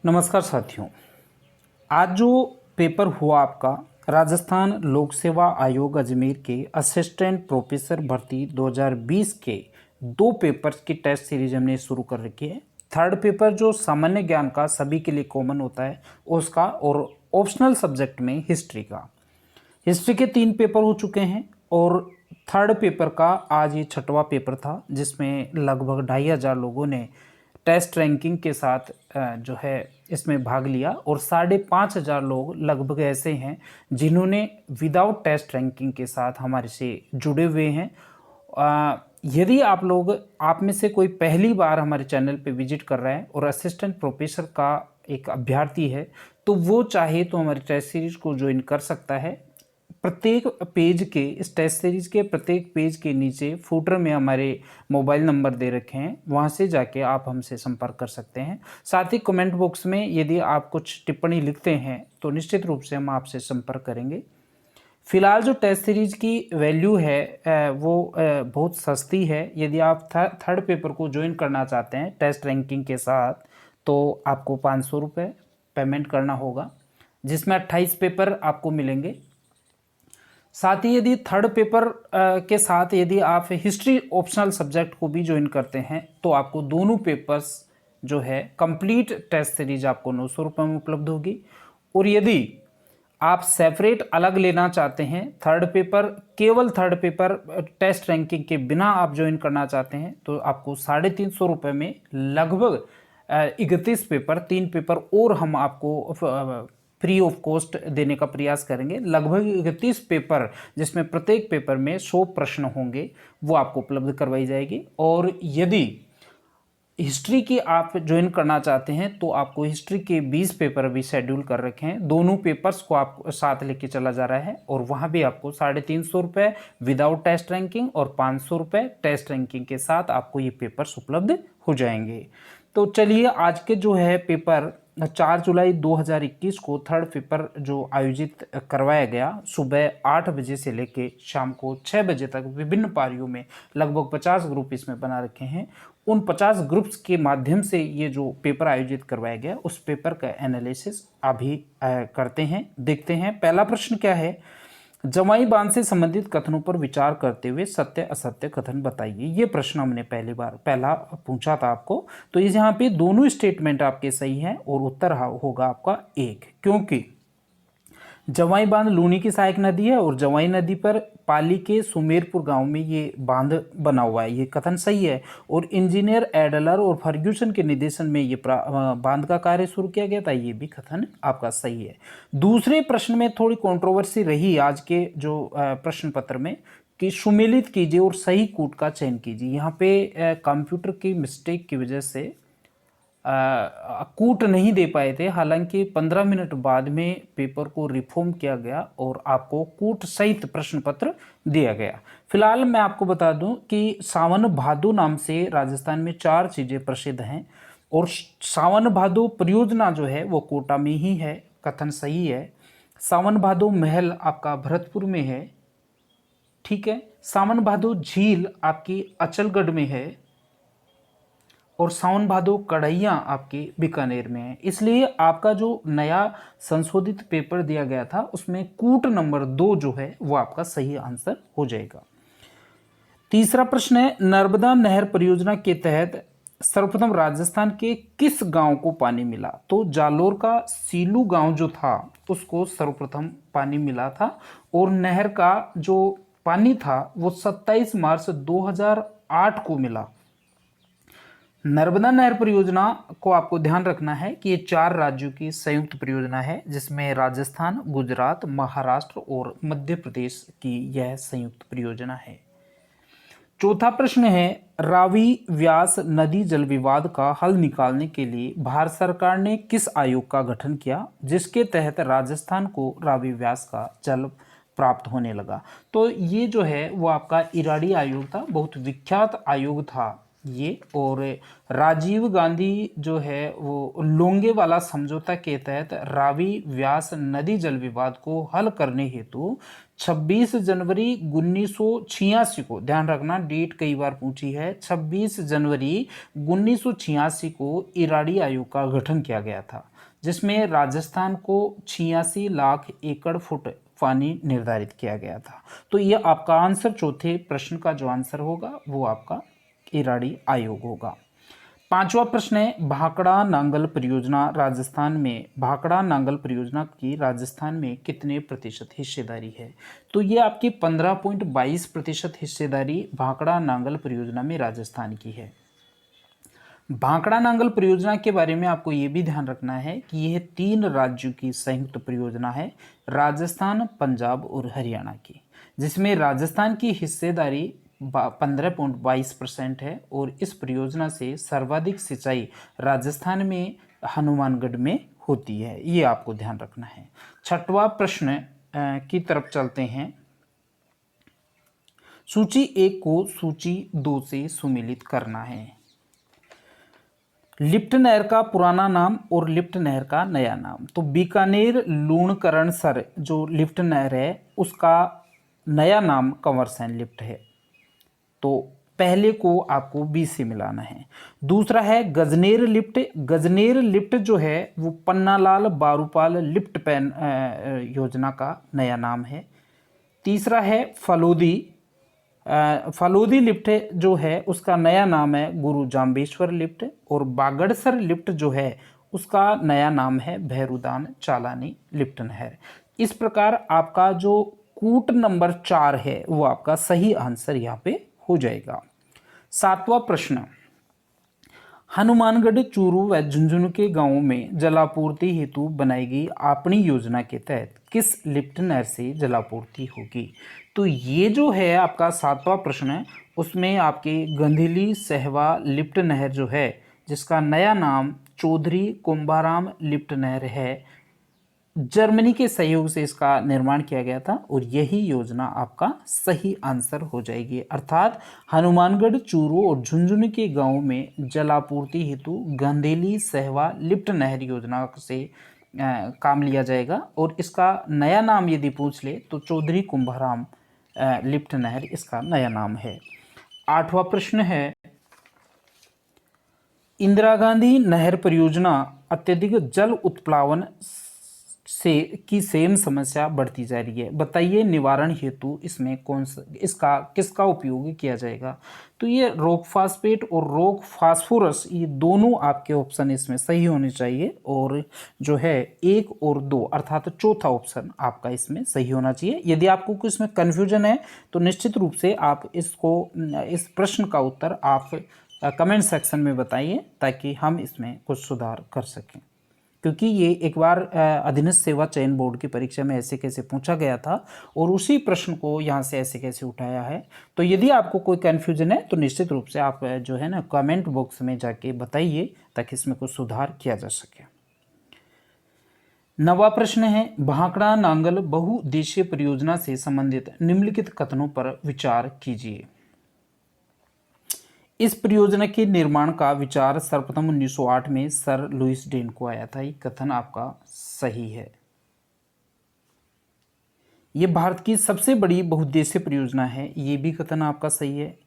नमस्कार साथियों। आज जो पेपर हुआ आपका राजस्थान लोक सेवा आयोग अजमेर के असिस्टेंट प्रोफेसर भर्ती 2020 के दो पेपर्स की टेस्ट सीरीज हमने शुरू कर रखी है। थर्ड पेपर जो सामान्य ज्ञान का सभी के लिए कॉमन होता है उसका, और ऑप्शनल सब्जेक्ट में हिस्ट्री का। हिस्ट्री के 3 पेपर हो चुके हैं और थर्ड पेपर का आज ये 6वां पेपर था, जिसमें लगभग 2500 लोगों ने टेस्ट रैंकिंग के साथ जो है इसमें भाग लिया और 5500 लोग लगभग ऐसे हैं जिन्होंने विदाउट टेस्ट रैंकिंग के साथ हमारे से जुड़े हुए हैं। यदि आप में से कोई पहली बार हमारे चैनल पे विजिट कर रहा है और असिस्टेंट प्रोफेसर का एक अभ्यर्थी है, तो वो चाहे तो हमारी टेस्ट सीरीज को ज्वाइन कर सकता है। प्रत्येक पेज के, इस टेस्ट सीरीज के प्रत्येक पेज के नीचे फूटर में हमारे मोबाइल नंबर दे रखे हैं, वहाँ से जाके आप हमसे संपर्क कर सकते हैं। साथ ही कमेंट बॉक्स में यदि आप कुछ टिप्पणी लिखते हैं तो निश्चित रूप से हम आपसे संपर्क करेंगे। फिलहाल जो टेस्ट सीरीज की वैल्यू है वो बहुत सस्ती है। यदि आप थर्ड पेपर को ज्वाइन करना चाहते हैं टेस्ट रैंकिंग के साथ, तो आपको 500 रुपये पेमेंट करना होगा, जिसमें 28 पेपर आपको मिलेंगे। साथ ही यदि थर्ड पेपर के साथ यदि आप हिस्ट्री ऑप्शनल सब्जेक्ट को भी ज्वाइन करते हैं तो आपको दोनों पेपर्स जो है कंप्लीट टेस्ट सीरीज आपको 900 रुपये में उपलब्ध होगी। और यदि आप सेपरेट अलग लेना चाहते हैं थर्ड पेपर, केवल थर्ड पेपर टेस्ट रैंकिंग के बिना आप ज्वाइन करना चाहते हैं, तो आपको 350 रुपये में लगभग 31 पेपर, 3 पेपर और हम आपको फ्री ऑफ कॉस्ट देने का प्रयास करेंगे। लगभग 31 पेपर, जिसमें प्रत्येक पेपर में 100 प्रश्न होंगे, वो आपको उपलब्ध करवाई जाएगी। और यदि हिस्ट्री की आप ज्वाइन करना चाहते हैं तो आपको हिस्ट्री के 20 पेपर भी शेड्यूल कर रखे हैं। दोनों पेपर्स को आप साथ लेके चला जा रहा है और वहाँ भी आपको 350 रुपये विदाउट टेस्ट रैंकिंग और 500 रुपये टेस्ट रैंकिंग के साथ आपको ये पेपर्स उपलब्ध हो जाएंगे। तो चलिए, आज के जो है पेपर 4 जुलाई 2021 को थर्ड पेपर जो आयोजित करवाया गया, सुबह 8 बजे से लेके शाम को 6 बजे तक विभिन्न पारियों में लगभग 50 ग्रुप इसमें बना रखे हैं। उन 50 ग्रुप्स के माध्यम से ये जो पेपर आयोजित करवाया गया, उस पेपर का एनालिसिस अभी करते हैं, देखते हैं। पहला प्रश्न क्या है? जवाई बांध से संबंधित कथनों पर विचार करते हुए सत्य असत्य कथन बताइए। ये प्रश्न हमने पहला पूछा था आपको। तो इस यहाँ पे दोनों स्टेटमेंट आपके सही हैं और उत्तर होगा आपका 1, क्योंकि जवाई बांध लूनी की सहायक नदी है और जवाई नदी पर पाली के सुमेरपुर गांव में ये बांध बना हुआ है, ये कथन सही है। और इंजीनियर एडलर और फर्ग्यूसन के निर्देशन में ये बांध का कार्य शुरू किया गया था, ये भी कथन आपका सही है। दूसरे प्रश्न में थोड़ी कंट्रोवर्सी रही आज के जो प्रश्न पत्र में, कि सुमेलित कीजिए और सही कूट का चयन कीजिए। यहाँ पे कंप्यूटर की मिस्टेक की वजह से कूट नहीं दे पाए थे। हालांकि 15 मिनट बाद में पेपर को रिफॉर्म किया गया और आपको कूट सहित प्रश्न पत्र दिया गया। फिलहाल मैं आपको बता दूं कि सावन भादो नाम से राजस्थान में 4 चीज़ें प्रसिद्ध हैं और सावन भादो परियोजना जो है वो कोटा में ही है, कथन सही है। सावन भादो महल आपका भरतपुर में है, ठीक है। सावन भादो झील आपकी अचलगढ़ में है और सावन भादो कढ़ैया आपके बीकानेर में है। इसलिए आपका जो नया संशोधित पेपर दिया गया था उसमें कूट नंबर 2 जो है वो आपका सही आंसर हो जाएगा। तीसरा प्रश्न है, नर्मदा नहर परियोजना के तहत सर्वप्रथम राजस्थान के किस गांव को पानी मिला? तो जालोर का सीलू गांव जो था उसको सर्वप्रथम पानी मिला था और नहर का जो पानी था वो 27 मार्च 2008 को मिला। नर्मदा नहर परियोजना को आपको ध्यान रखना है कि ये 4 राज्यों की संयुक्त परियोजना है, जिसमें राजस्थान, गुजरात, महाराष्ट्र और मध्य प्रदेश की यह संयुक्त परियोजना है। चौथा प्रश्न है, रावी व्यास नदी जल विवाद का हल निकालने के लिए भारत सरकार ने किस आयोग का गठन किया, जिसके तहत राजस्थान को रावी व्यास का जल प्राप्त होने लगा? तो ये जो है वो आपका इराडी आयोग था, बहुत विख्यात आयोग था ये। और राजीव गांधी जो है वो लोंगेवाला समझौता के तहत रावी व्यास नदी जल विवाद को हल करने हेतु 26 जनवरी 1986 को, ध्यान रखना डेट कई बार पूछी है, 26 जनवरी 1986 को इराडी आयोग का गठन किया गया था। जिसमें राजस्थान को 86 लाख एकड़ फुट पानी निर्धारित किया गया था। तो ये आपका आंसर, चौथे प्रश्न का जो आंसर होगा वो आपका इराड़ी आयोग होगा। पांचवा प्रश्न है, भाखड़ा नांगल परियोजना राजस्थान में, भाखड़ा नांगल परियोजना की राजस्थान में कितने प्रतिशत हिस्सेदारी है? तो ये आपकी 15.22% हिस्सेदारी भाखड़ा नांगल परियोजना में राजस्थान की है। भाखड़ा नांगल परियोजना के बारे में आपको ये भी ध्यान रखना है कि यह 3 राज्यों की संयुक्त परियोजना है, राजस्थान, पंजाब और हरियाणा की, जिसमें राजस्थान की हिस्सेदारी 15.22% है और इस परियोजना से सर्वाधिक सिंचाई राजस्थान में हनुमानगढ़ में होती है, ये आपको ध्यान रखना है। छठवां प्रश्न की तरफ चलते हैं। सूची 1 को सूची 2 से सुमेलित करना है। लिफ्ट नहर का पुराना नाम और लिफ्ट नहर का नया नाम। तो बीकानेर लूणकरणसर जो लिफ्ट नहर है उसका नया नाम कंवरसैन लिफ्ट है, तो पहले को आपको बी से मिलाना है। दूसरा है गजनेर लिफ्ट। गजनेर लिफ्ट जो है वो पन्नालाल बारूपाल लिफ्ट पैन योजना का नया नाम है। तीसरा है फलोदी। फलोदी लिफ्ट जो है उसका नया नाम है गुरु जाम्बेश्वर लिफ्ट। और बागड़सर लिफ्ट जो है उसका नया नाम है भैरूदान चालानी लिफ्ट नहर। इस प्रकार आपका जो कूट नंबर 4 है वो आपका सही आंसर यहाँ पे हो जाएगा। सातवां प्रश्न, हनुमानगढ़, चूरू व झुंझुनू के गांवों में जलापूर्ति हेतु बनाई गई अपनी योजना के तहत किस लिफ्ट नहर से जलापूर्ति होगी? तो ये जो है आपका सातवां प्रश्न है, उसमें आपके गंधेली सहवा लिफ्ट नहर जो है जिसका नया नाम चौधरी कुंभाराम लिफ्ट नहर है, जर्मनी के सहयोग से इसका निर्माण किया गया था और यही योजना आपका सही आंसर हो जाएगी। अर्थात हनुमानगढ़, चूरू और झुंझुनू के गांवों में जलापूर्ति हेतु गंधेली सहवा लिफ्ट नहर योजना से काम लिया जाएगा और इसका नया नाम यदि पूछ ले तो चौधरी कुंभाराम लिफ्ट नहर इसका नया नाम है। आठवां प्रश्न है, इंदिरा गांधी नहर परियोजना अत्यधिक जल उत्प्लावन से की सेम समस्या बढ़ती जा रही है, बताइए निवारण हेतु इसमें कौन सा किसका उपयोग किया जाएगा? तो ये रॉक फास्फेट और रॉक फास्फोरस, ये दोनों आपके ऑप्शन इसमें सही होने चाहिए और जो है 1 और 2 अर्थात चौथा ऑप्शन आपका इसमें सही होना चाहिए। यदि आपको कुछ इसमें कन्फ्यूजन है तो निश्चित रूप से आप इस प्रश्न का उत्तर आप कमेंट सेक्शन में बताइए ताकि हम इसमें कुछ सुधार कर सकें, क्योंकि ये एक बार अधीनस्थ सेवा चयन बोर्ड की परीक्षा में ऐसे कैसे पूछा गया था और उसी प्रश्न को यहाँ से ऐसे कैसे उठाया है। तो यदि आपको कोई कन्फ्यूजन है तो निश्चित रूप से आप जो है ना कमेंट बॉक्स में जाके बताइए ताकि इसमें कुछ सुधार किया जा सके। नवा प्रश्न है, भाखड़ा नांगल बहुउद्देशीय परियोजना से संबंधित निम्नलिखित कथनों पर विचार कीजिए। इस परियोजना के निर्माण का विचार सर्वप्रथम 1908 में सर लुइस डेन को आया था। ये कथन आपका सही है। ये भारत की सबसे बड़ी बहुउद्देशीय परियोजना है, ये भी कथन आपका सही है।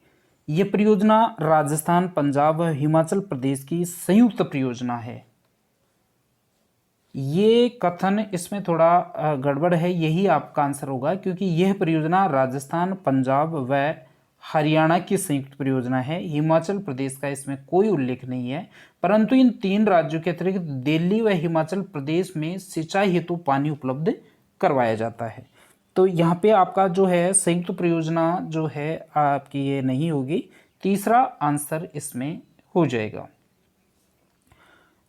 ये परियोजना राजस्थान, पंजाब व हिमाचल प्रदेश की संयुक्त परियोजना है। ये कथन इसमें थोड़ा गड़बड़ है, यही आपका आंसर होगा क्योंकि यह परियोजना राजस्थान, पंजाब व हरियाणा की संयुक्त परियोजना है। हिमाचल प्रदेश का इसमें कोई उल्लेख नहीं है, परंतु इन 3 राज्यों के अतिरिक्त दिल्ली व हिमाचल प्रदेश में सिंचाई हेतु पानी उपलब्ध करवाया जाता है। तो यहाँ पे आपका जो है संयुक्त परियोजना जो है आपकी ये नहीं होगी, तीसरा आंसर इसमें हो जाएगा।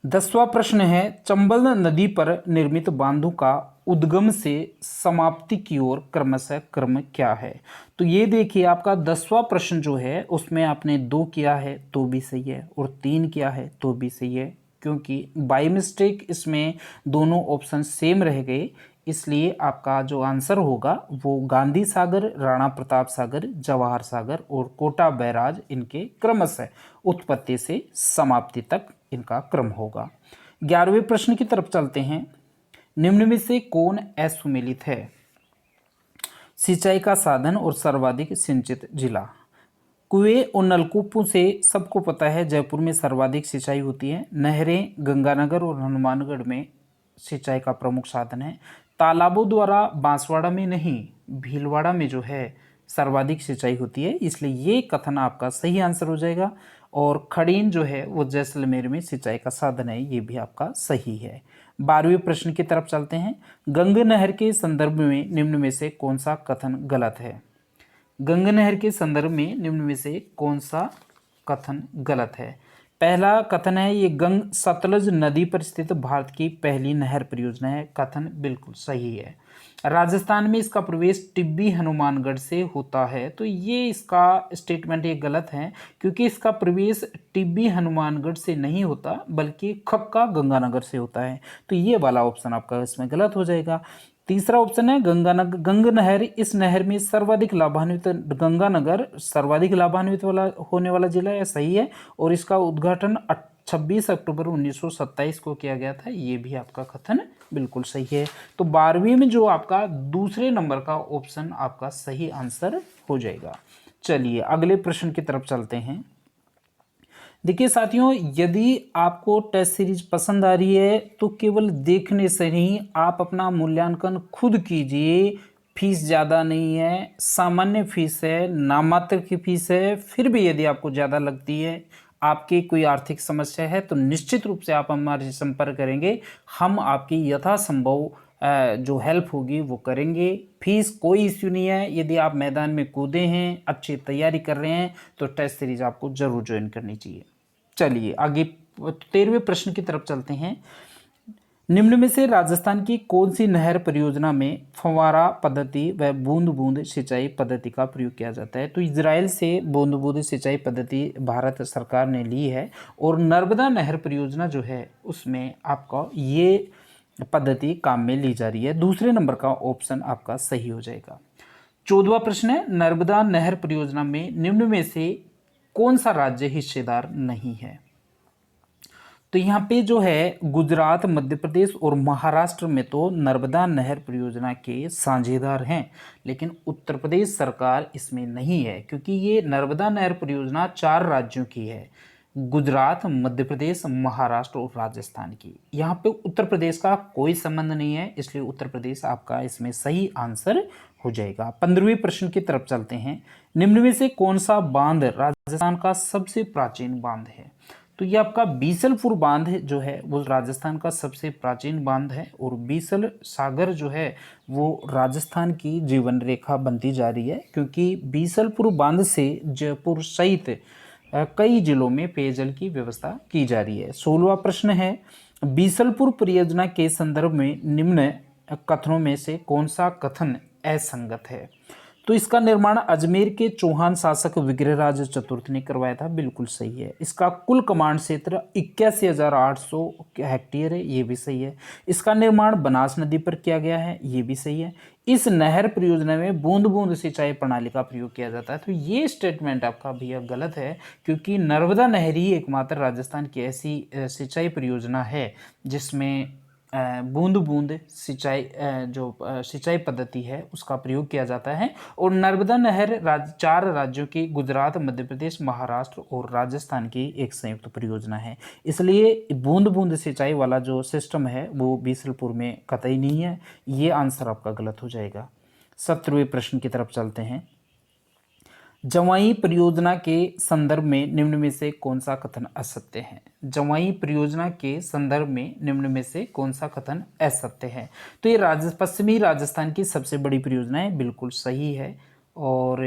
10वां प्रश्न है, चंबल नदी पर निर्मित बांधों का उद्गम से समाप्ति की ओर क्रमशः क्रम क्या है? तो ये देखिए आपका 10वां प्रश्न जो है उसमें आपने 2 किया है तो भी सही है और 3 किया है तो भी सही है, क्योंकि बाय मिस्टेक इसमें दोनों ऑप्शन सेम रह गए, इसलिए आपका जो आंसर होगा वो गांधी सागर, राणा प्रताप सागर, जवाहर सागर और कोटा बैराज इनके क्रमशः उत्पत्ति से समाप्ति तक इनका क्रम होगा। 11वें प्रश्न की तरफ चलते हैं। निम्न में से कौन असुमेलित है? सिंचाई का साधन और सर्वाधिक सिंचित जिला। कुएं और नलकूपों से सबको पता है जयपुर में सर्वाधिक सिंचाई होती है। नहरें गंगानगर और हनुमानगढ़ में सिंचाई का प्रमुख साधन है। तालाबों द्वारा बांसवाड़ा में नहीं, भीलवाड़ा में जो है सर्वाधिक सिंचाई होती है, इसलिए ये कथन आपका सही आंसर हो जाएगा। और खड़ीन जो है वो जैसलमेर में सिंचाई का साधन है, ये भी आपका सही है। 12वें प्रश्न की तरफ चलते हैं। गंगा नहर के संदर्भ में निम्न में से कौन सा कथन गलत है? गंगा नहर के संदर्भ में निम्न में से कौन सा कथन गलत है? पहला कथन है ये सतलज नदी पर स्थित भारत की पहली नहर परियोजना है, कथन बिल्कुल सही है। राजस्थान में इसका प्रवेश टिब्बी हनुमानगढ़ से होता है, तो ये इसका स्टेटमेंट ये गलत है, क्योंकि इसका प्रवेश टिब्बी हनुमानगढ़ से नहीं होता बल्कि खक्का गंगानगर से होता है, तो ये वाला ऑप्शन आपका इसमें गलत हो जाएगा। तीसरा ऑप्शन है गंगा नहर, इस नहर में सर्वाधिक लाभान्वित गंगानगर सर्वाधिक लाभान्वित वाला होने वाला जिला है, सही है। और इसका उद्घाटन 26 अक्टूबर 1927 को किया गया था, ये भी आपका कथन बिल्कुल सही है। तो 12वीं में जो आपका दूसरे नंबर का ऑप्शन आपका सही आंसर हो जाएगा। चलिए अगले प्रश्न की तरफ चलते हैं। देखिए साथियों, यदि आपको टेस्ट सीरीज पसंद आ रही है तो केवल देखने से नहीं, आप अपना मूल्यांकन खुद कीजिए। फीस ज़्यादा नहीं है, सामान्य फीस है, नामात्र की फीस है। फिर भी यदि आपको ज़्यादा लगती है, आपकी कोई आर्थिक समस्या है, तो निश्चित रूप से आप हमारे संपर्क करेंगे। हम आपकी यथासंभव जो हेल्प होगी वो करेंगे। फीस कोई इश्यू नहीं है। यदि आप मैदान में कूदे हैं, अच्छी तैयारी कर रहे हैं, तो टेस्ट सीरीज आपको जरूर ज्वाइन करनी चाहिए। चलिए आगे 13वें प्रश्न की तरफ चलते हैं। निम्न में से राजस्थान की कौन सी नहर परियोजना में फव्वारा पद्धति व बूंद बूंद सिंचाई पद्धति का प्रयोग किया जाता है? तो इजराइल से बूंद बूंद सिंचाई पद्धति भारत सरकार ने ली है, और नर्मदा नहर परियोजना जो है उसमें आपका ये पद्धति काम में ली जा रही है। दूसरे नंबर का ऑप्शन आपका सही हो जाएगा। 14वां प्रश्न है, नर्मदा नहर परियोजना में निम्न में से कौन सा राज्य हिस्सेदार नहीं है? तो यहाँ पे जो है गुजरात, मध्य प्रदेश और महाराष्ट्र में तो नर्मदा नहर परियोजना के साझेदार हैं, लेकिन उत्तर प्रदेश सरकार इसमें नहीं है, क्योंकि ये नर्मदा नहर परियोजना 4 राज्यों की है, गुजरात, मध्य प्रदेश, महाराष्ट्र और राजस्थान की। यहाँ पे उत्तर प्रदेश का कोई संबंध नहीं है, इसलिए उत्तर प्रदेश आपका इसमें सही आंसर हो जाएगा। 15वें प्रश्न की तरफ चलते हैं। निम्न में से कौन सा बांध राजस्थान का सबसे प्राचीन बांध है? तो ये आपका बीसलपुर बांध जो है वो राजस्थान का सबसे प्राचीन बांध है, और बीसल सागर जो है वो राजस्थान की जीवन रेखा बनती जा रही है, क्योंकि बीसलपुर बांध से जयपुर सहित कई जिलों में पेयजल की व्यवस्था की जा रही है। 16वां प्रश्न है, बीसलपुर परियोजना के संदर्भ में निम्न कथनों में से कौन सा कथन असंगत है? तो इसका निर्माण अजमेर के चौहान शासक विग्रहराज चतुर्थ ने करवाया था, बिल्कुल सही है। इसका कुल कमांड क्षेत्र 81,800 हेक्टेयर है, ये भी सही है। इसका निर्माण बनास नदी पर किया गया है, ये भी सही है। इस नहर परियोजना में बूंद बूंद सिंचाई प्रणाली का प्रयोग किया जाता है, तो ये स्टेटमेंट आपका भैया गलत है, क्योंकि नर्मदा नहर ही एकमात्र राजस्थान की ऐसी सिंचाई परियोजना है जिसमें बूंद बूंद सिंचाई जो सिंचाई पद्धति है उसका प्रयोग किया जाता है। और नर्मदा नहर 4 राज्यों की गुजरात, मध्य प्रदेश, महाराष्ट्र और राजस्थान की एक संयुक्त परियोजना है, इसलिए बूंद बूंद सिंचाई वाला जो सिस्टम है वो बीसलपुर में कतई नहीं है। ये आंसर आपका गलत हो जाएगा। 17वें प्रश्न की तरफ चलते हैं। जवाई परियोजना के संदर्भ में निम्न में से कौन सा कथन असत्य है? जवाई परियोजना के संदर्भ में निम्न में से कौन सा कथन असत्य है? तो ये पश्चिमी राजस्थान की सबसे बड़ी परियोजना है, बिल्कुल सही है। और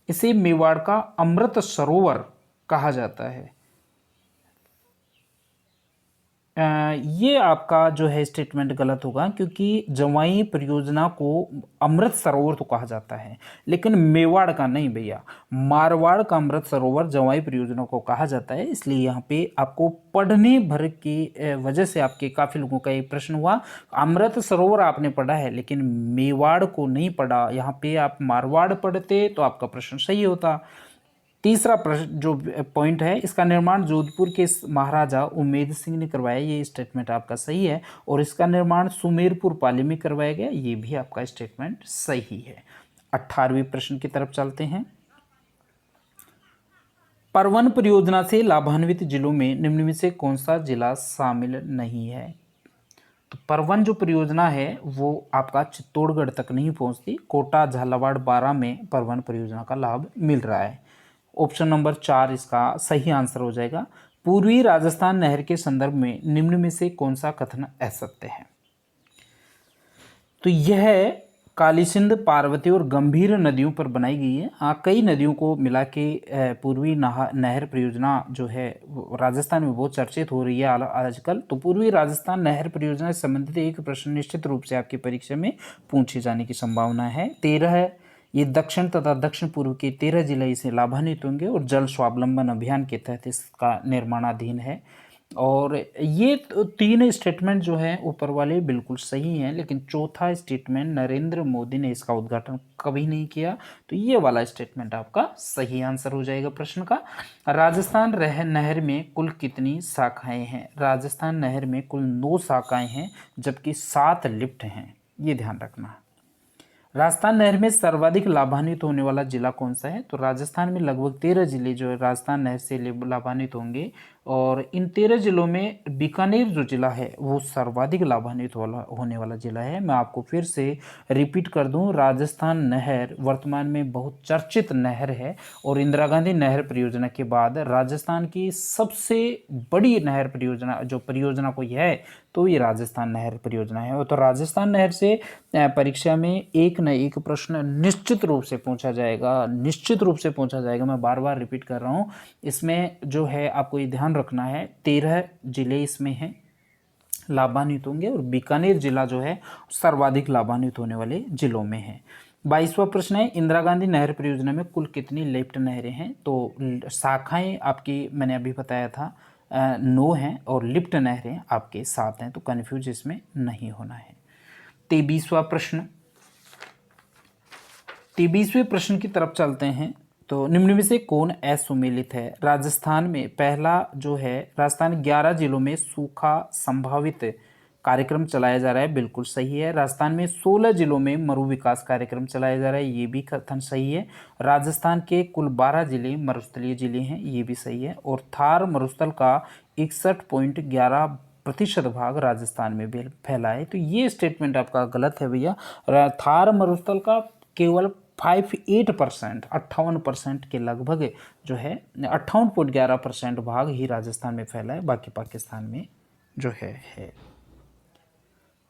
इसे मेवाड़ का अमृत सरोवर कहा जाता है। ये आपका जो है स्टेटमेंट गलत होगा, क्योंकि जवाई परियोजना को अमृत सरोवर तो कहा जाता है, लेकिन मेवाड़ का नहीं भैया, मारवाड़ का अमृत सरोवर जवाई परियोजना को कहा जाता है। इसलिए यहाँ पे आपको पढ़ने भर की वजह से आपके काफ़ी लोगों का ये प्रश्न हुआ। अमृत सरोवर आपने पढ़ा है लेकिन मेवाड़ को नहीं पढ़ा, यहाँ पे आप मारवाड़ पढ़ते तो आपका प्रश्न सही होता। तीसरा प्रश्न जो पॉइंट है, इसका निर्माण जोधपुर के महाराजा उमेद सिंह ने करवाया, ये स्टेटमेंट आपका सही है। और इसका निर्माण सुमेरपुर पाली में करवाया गया, ये भी आपका स्टेटमेंट सही है। 18वें प्रश्न की तरफ चलते हैं। परवन परियोजना से लाभान्वित जिलों में निम्न में से कौन सा जिला शामिल नहीं है? तो परवन जो परियोजना है वो आपका चित्तौड़गढ़ तक नहीं पहुंचती, कोटा, झालावाड़, बारां में परवन परियोजना का लाभ मिल रहा है। ऑप्शन नंबर 4 इसका सही आंसर हो जाएगा। पूर्वी राजस्थान नहर के संदर्भ में निम्न में से कौन सा कथन असत्य है? तो यह कालीसिंध, पार्वती और गंभीर नदियों पर बनाई गई है। कई नदियों को मिला के पूर्वी नहर परियोजना जो है राजस्थान में बहुत चर्चित हो रही है आजकल। तो पूर्वी राजस्थान नहर परियोजना से संबंधित एक प्रश्न निश्चित रूप से आपकी परीक्षा में पूछे जाने की संभावना है। 13 ये दक्षिण तथा दक्षिण पूर्व के 13 जिले इसे लाभान्वित होंगे और जल स्वावलंबन अभियान के तहत इसका निर्माणाधीन है। और ये 3 स्टेटमेंट जो है ऊपर वाले बिल्कुल सही हैं, लेकिन चौथा स्टेटमेंट नरेंद्र मोदी ने इसका उद्घाटन कभी नहीं किया, तो ये वाला स्टेटमेंट आपका सही आंसर हो जाएगा प्रश्न का। राजस्थान नहर में कुल कितनी शाखाएं हैं? राजस्थान नहर में कुल 9 शाखाएं हैं, जबकि 7 लिफ्ट हैं, ये ध्यान रखना। राजस्थान नहर में सर्वाधिक लाभान्वित होने वाला जिला कौन सा है? तो राजस्थान में लगभग 13 जिले जो है राजस्थान नहर से लाभान्वित होंगे, और इन 13 जिलों में बीकानेर जो जिला है वो सर्वाधिक लाभान्वित होने वाला जिला है। मैं आपको फिर से रिपीट कर दूं, राजस्थान नहर वर्तमान में बहुत चर्चित नहर है, और इंदिरा गांधी नहर परियोजना के बाद राजस्थान की सबसे बड़ी नहर परियोजना जो परियोजना कोई है तो ये राजस्थान नहर परियोजना है। तो राजस्थान नहर से परीक्षा में एक न एक प्रश्न निश्चित रूप से पूछा जाएगा, निश्चित रूप से पूछा जाएगा। मैं बार बार रिपीट कर रहा हूँ। इसमें जो है आपको ये ध्यान रखना है, 13 जिले इसमें हैं लाभान्वित होंगे, और बीकानेर जिला जो है सर्वाधिक लाभान्वित होने वाले जिलों में है। 22वां प्रश्न है, इंदिरा गांधी नहर परियोजना में कुल कितनी लिफ्ट नहरें हैं? तो शाखाएं आपकी मैंने अभी बताया था 9 हैं, और लिफ्ट नहरें आपके 7 हैं, तो कन्फ्यूज इसमें नहीं होना है। 23वां प्रश्न, 23वें प्रश्न की तरफ चलते हैं। तो निम्न में से कौन असुमेलित है? राजस्थान में पहला जो है, राजस्थान 11 जिलों में सूखा संभावित कार्यक्रम चलाया जा रहा है, बिल्कुल सही है। राजस्थान में 16 जिलों में मरु विकास कार्यक्रम चलाया जा रहा है, ये भी कथन सही है। राजस्थान के कुल 12 जिले मरुस्थलीय जिले हैं, ये भी सही है। और थार मरुस्थल का 61.11% भाग राजस्थान में भी फैला है, तो ये स्टेटमेंट आपका गलत है भैया। थार मरुस्थल का केवल 58% के लगभग जो है 58.11% भाग ही राजस्थान में फैला है, बाकी पाकिस्तान में जो है।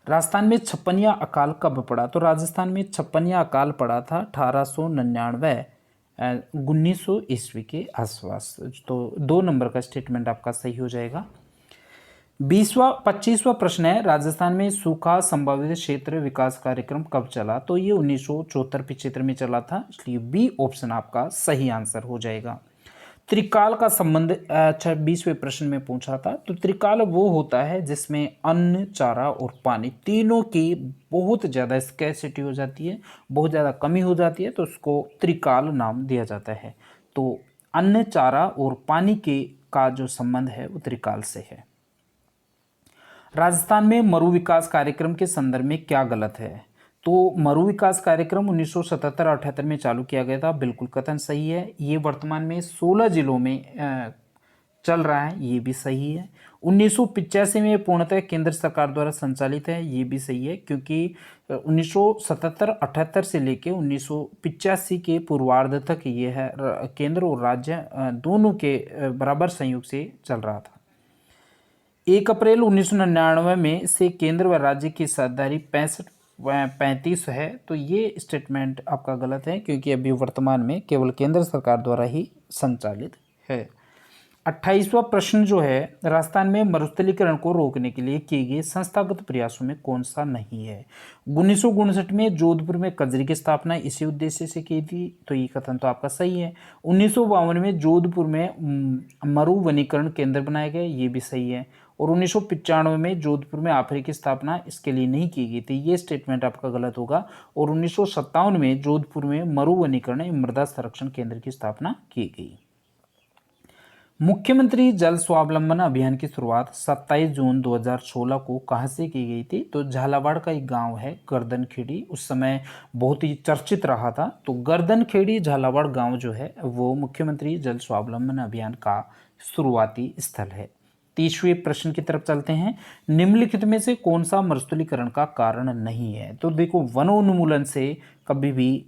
राजस्थान में छप्पनिया अकाल कब पड़ा? तो राजस्थान में छप्पनिया अकाल पड़ा था 1899 1900 ईस्वी के आसपास। तो 2 नंबर का स्टेटमेंट आपका सही हो जाएगा। 25वां प्रश्न है, राजस्थान में सूखा संभावित क्षेत्र विकास कार्यक्रम कब चला? तो ये 1974-75 में चला था, इसलिए बी ऑप्शन आपका सही आंसर हो जाएगा। त्रिकाल का संबंध 26वें प्रश्न में पूछा था। तो त्रिकाल वो होता है जिसमें अन्न, चारा और पानी तीनों की बहुत ज़्यादा स्कैर्सिटी हो जाती है, बहुत ज़्यादा कमी हो जाती है, तो उसको त्रिकाल नाम दिया जाता है। तो अन्न, चारा और पानी के का जो संबंध है वो त्रिकाल से है। राजस्थान में मरु विकास कार्यक्रम के संदर्भ में क्या गलत है? तो मरु विकास कार्यक्रम 1977-78 में चालू किया गया था, बिल्कुल कथन सही है। ये वर्तमान में 16 जिलों में चल रहा है, ये भी सही है। 1985 में पूर्णतः केंद्र सरकार द्वारा संचालित है, ये भी सही है, क्योंकि 1977-78 से लेके 1985 के पूर्वार्ध तक ये है केंद्र और राज्य दोनों के बराबर संयोग से चल रहा था। 1 अप्रैल 1999 में से केंद्र व राज्य की साझेदारी 65-35 है, तो ये स्टेटमेंट आपका गलत है, क्योंकि अभी वर्तमान में केवल केंद्र सरकार द्वारा ही संचालित है। 28वां प्रश्न जो है, राजस्थान में मरुस्थलीकरण को रोकने के लिए किए गए संस्थागत प्रयासों में कौन सा नहीं है? 1959 में जोधपुर में कजरी की स्थापना इसी उद्देश्य से की थी, तो ये कथन तो आपका सही है। 1952 में जोधपुर में मरु वनीकरण केंद्र बनाए गए, ये भी सही है। और 1995 में जोधपुर में आफरी की स्थापना इसके लिए नहीं की गई थी, ये स्टेटमेंट आपका गलत होगा। और 1957 में जोधपुर में मरु वनीकरण मृदा संरक्षण केंद्र की स्थापना की गई। मुख्यमंत्री जल स्वावलंबन अभियान की शुरुआत 27 जून 2016 को कहां से की गई थी? तो झालावाड़ का एक गांव है गर्दनखेड़ी, उस समय बहुत ही चर्चित रहा था। तो गर्दनखेड़ी झालावाड़ गांव जो है वो मुख्यमंत्री जल स्वावलंबन अभियान का शुरुआती स्थल है। 30वें प्रश्न की तरफ चलते हैं। निम्नलिखित में से कौन सा मरुस्थलीकरण का कारण नहीं है? तो देखो, वनोन्मूलन से कभी भी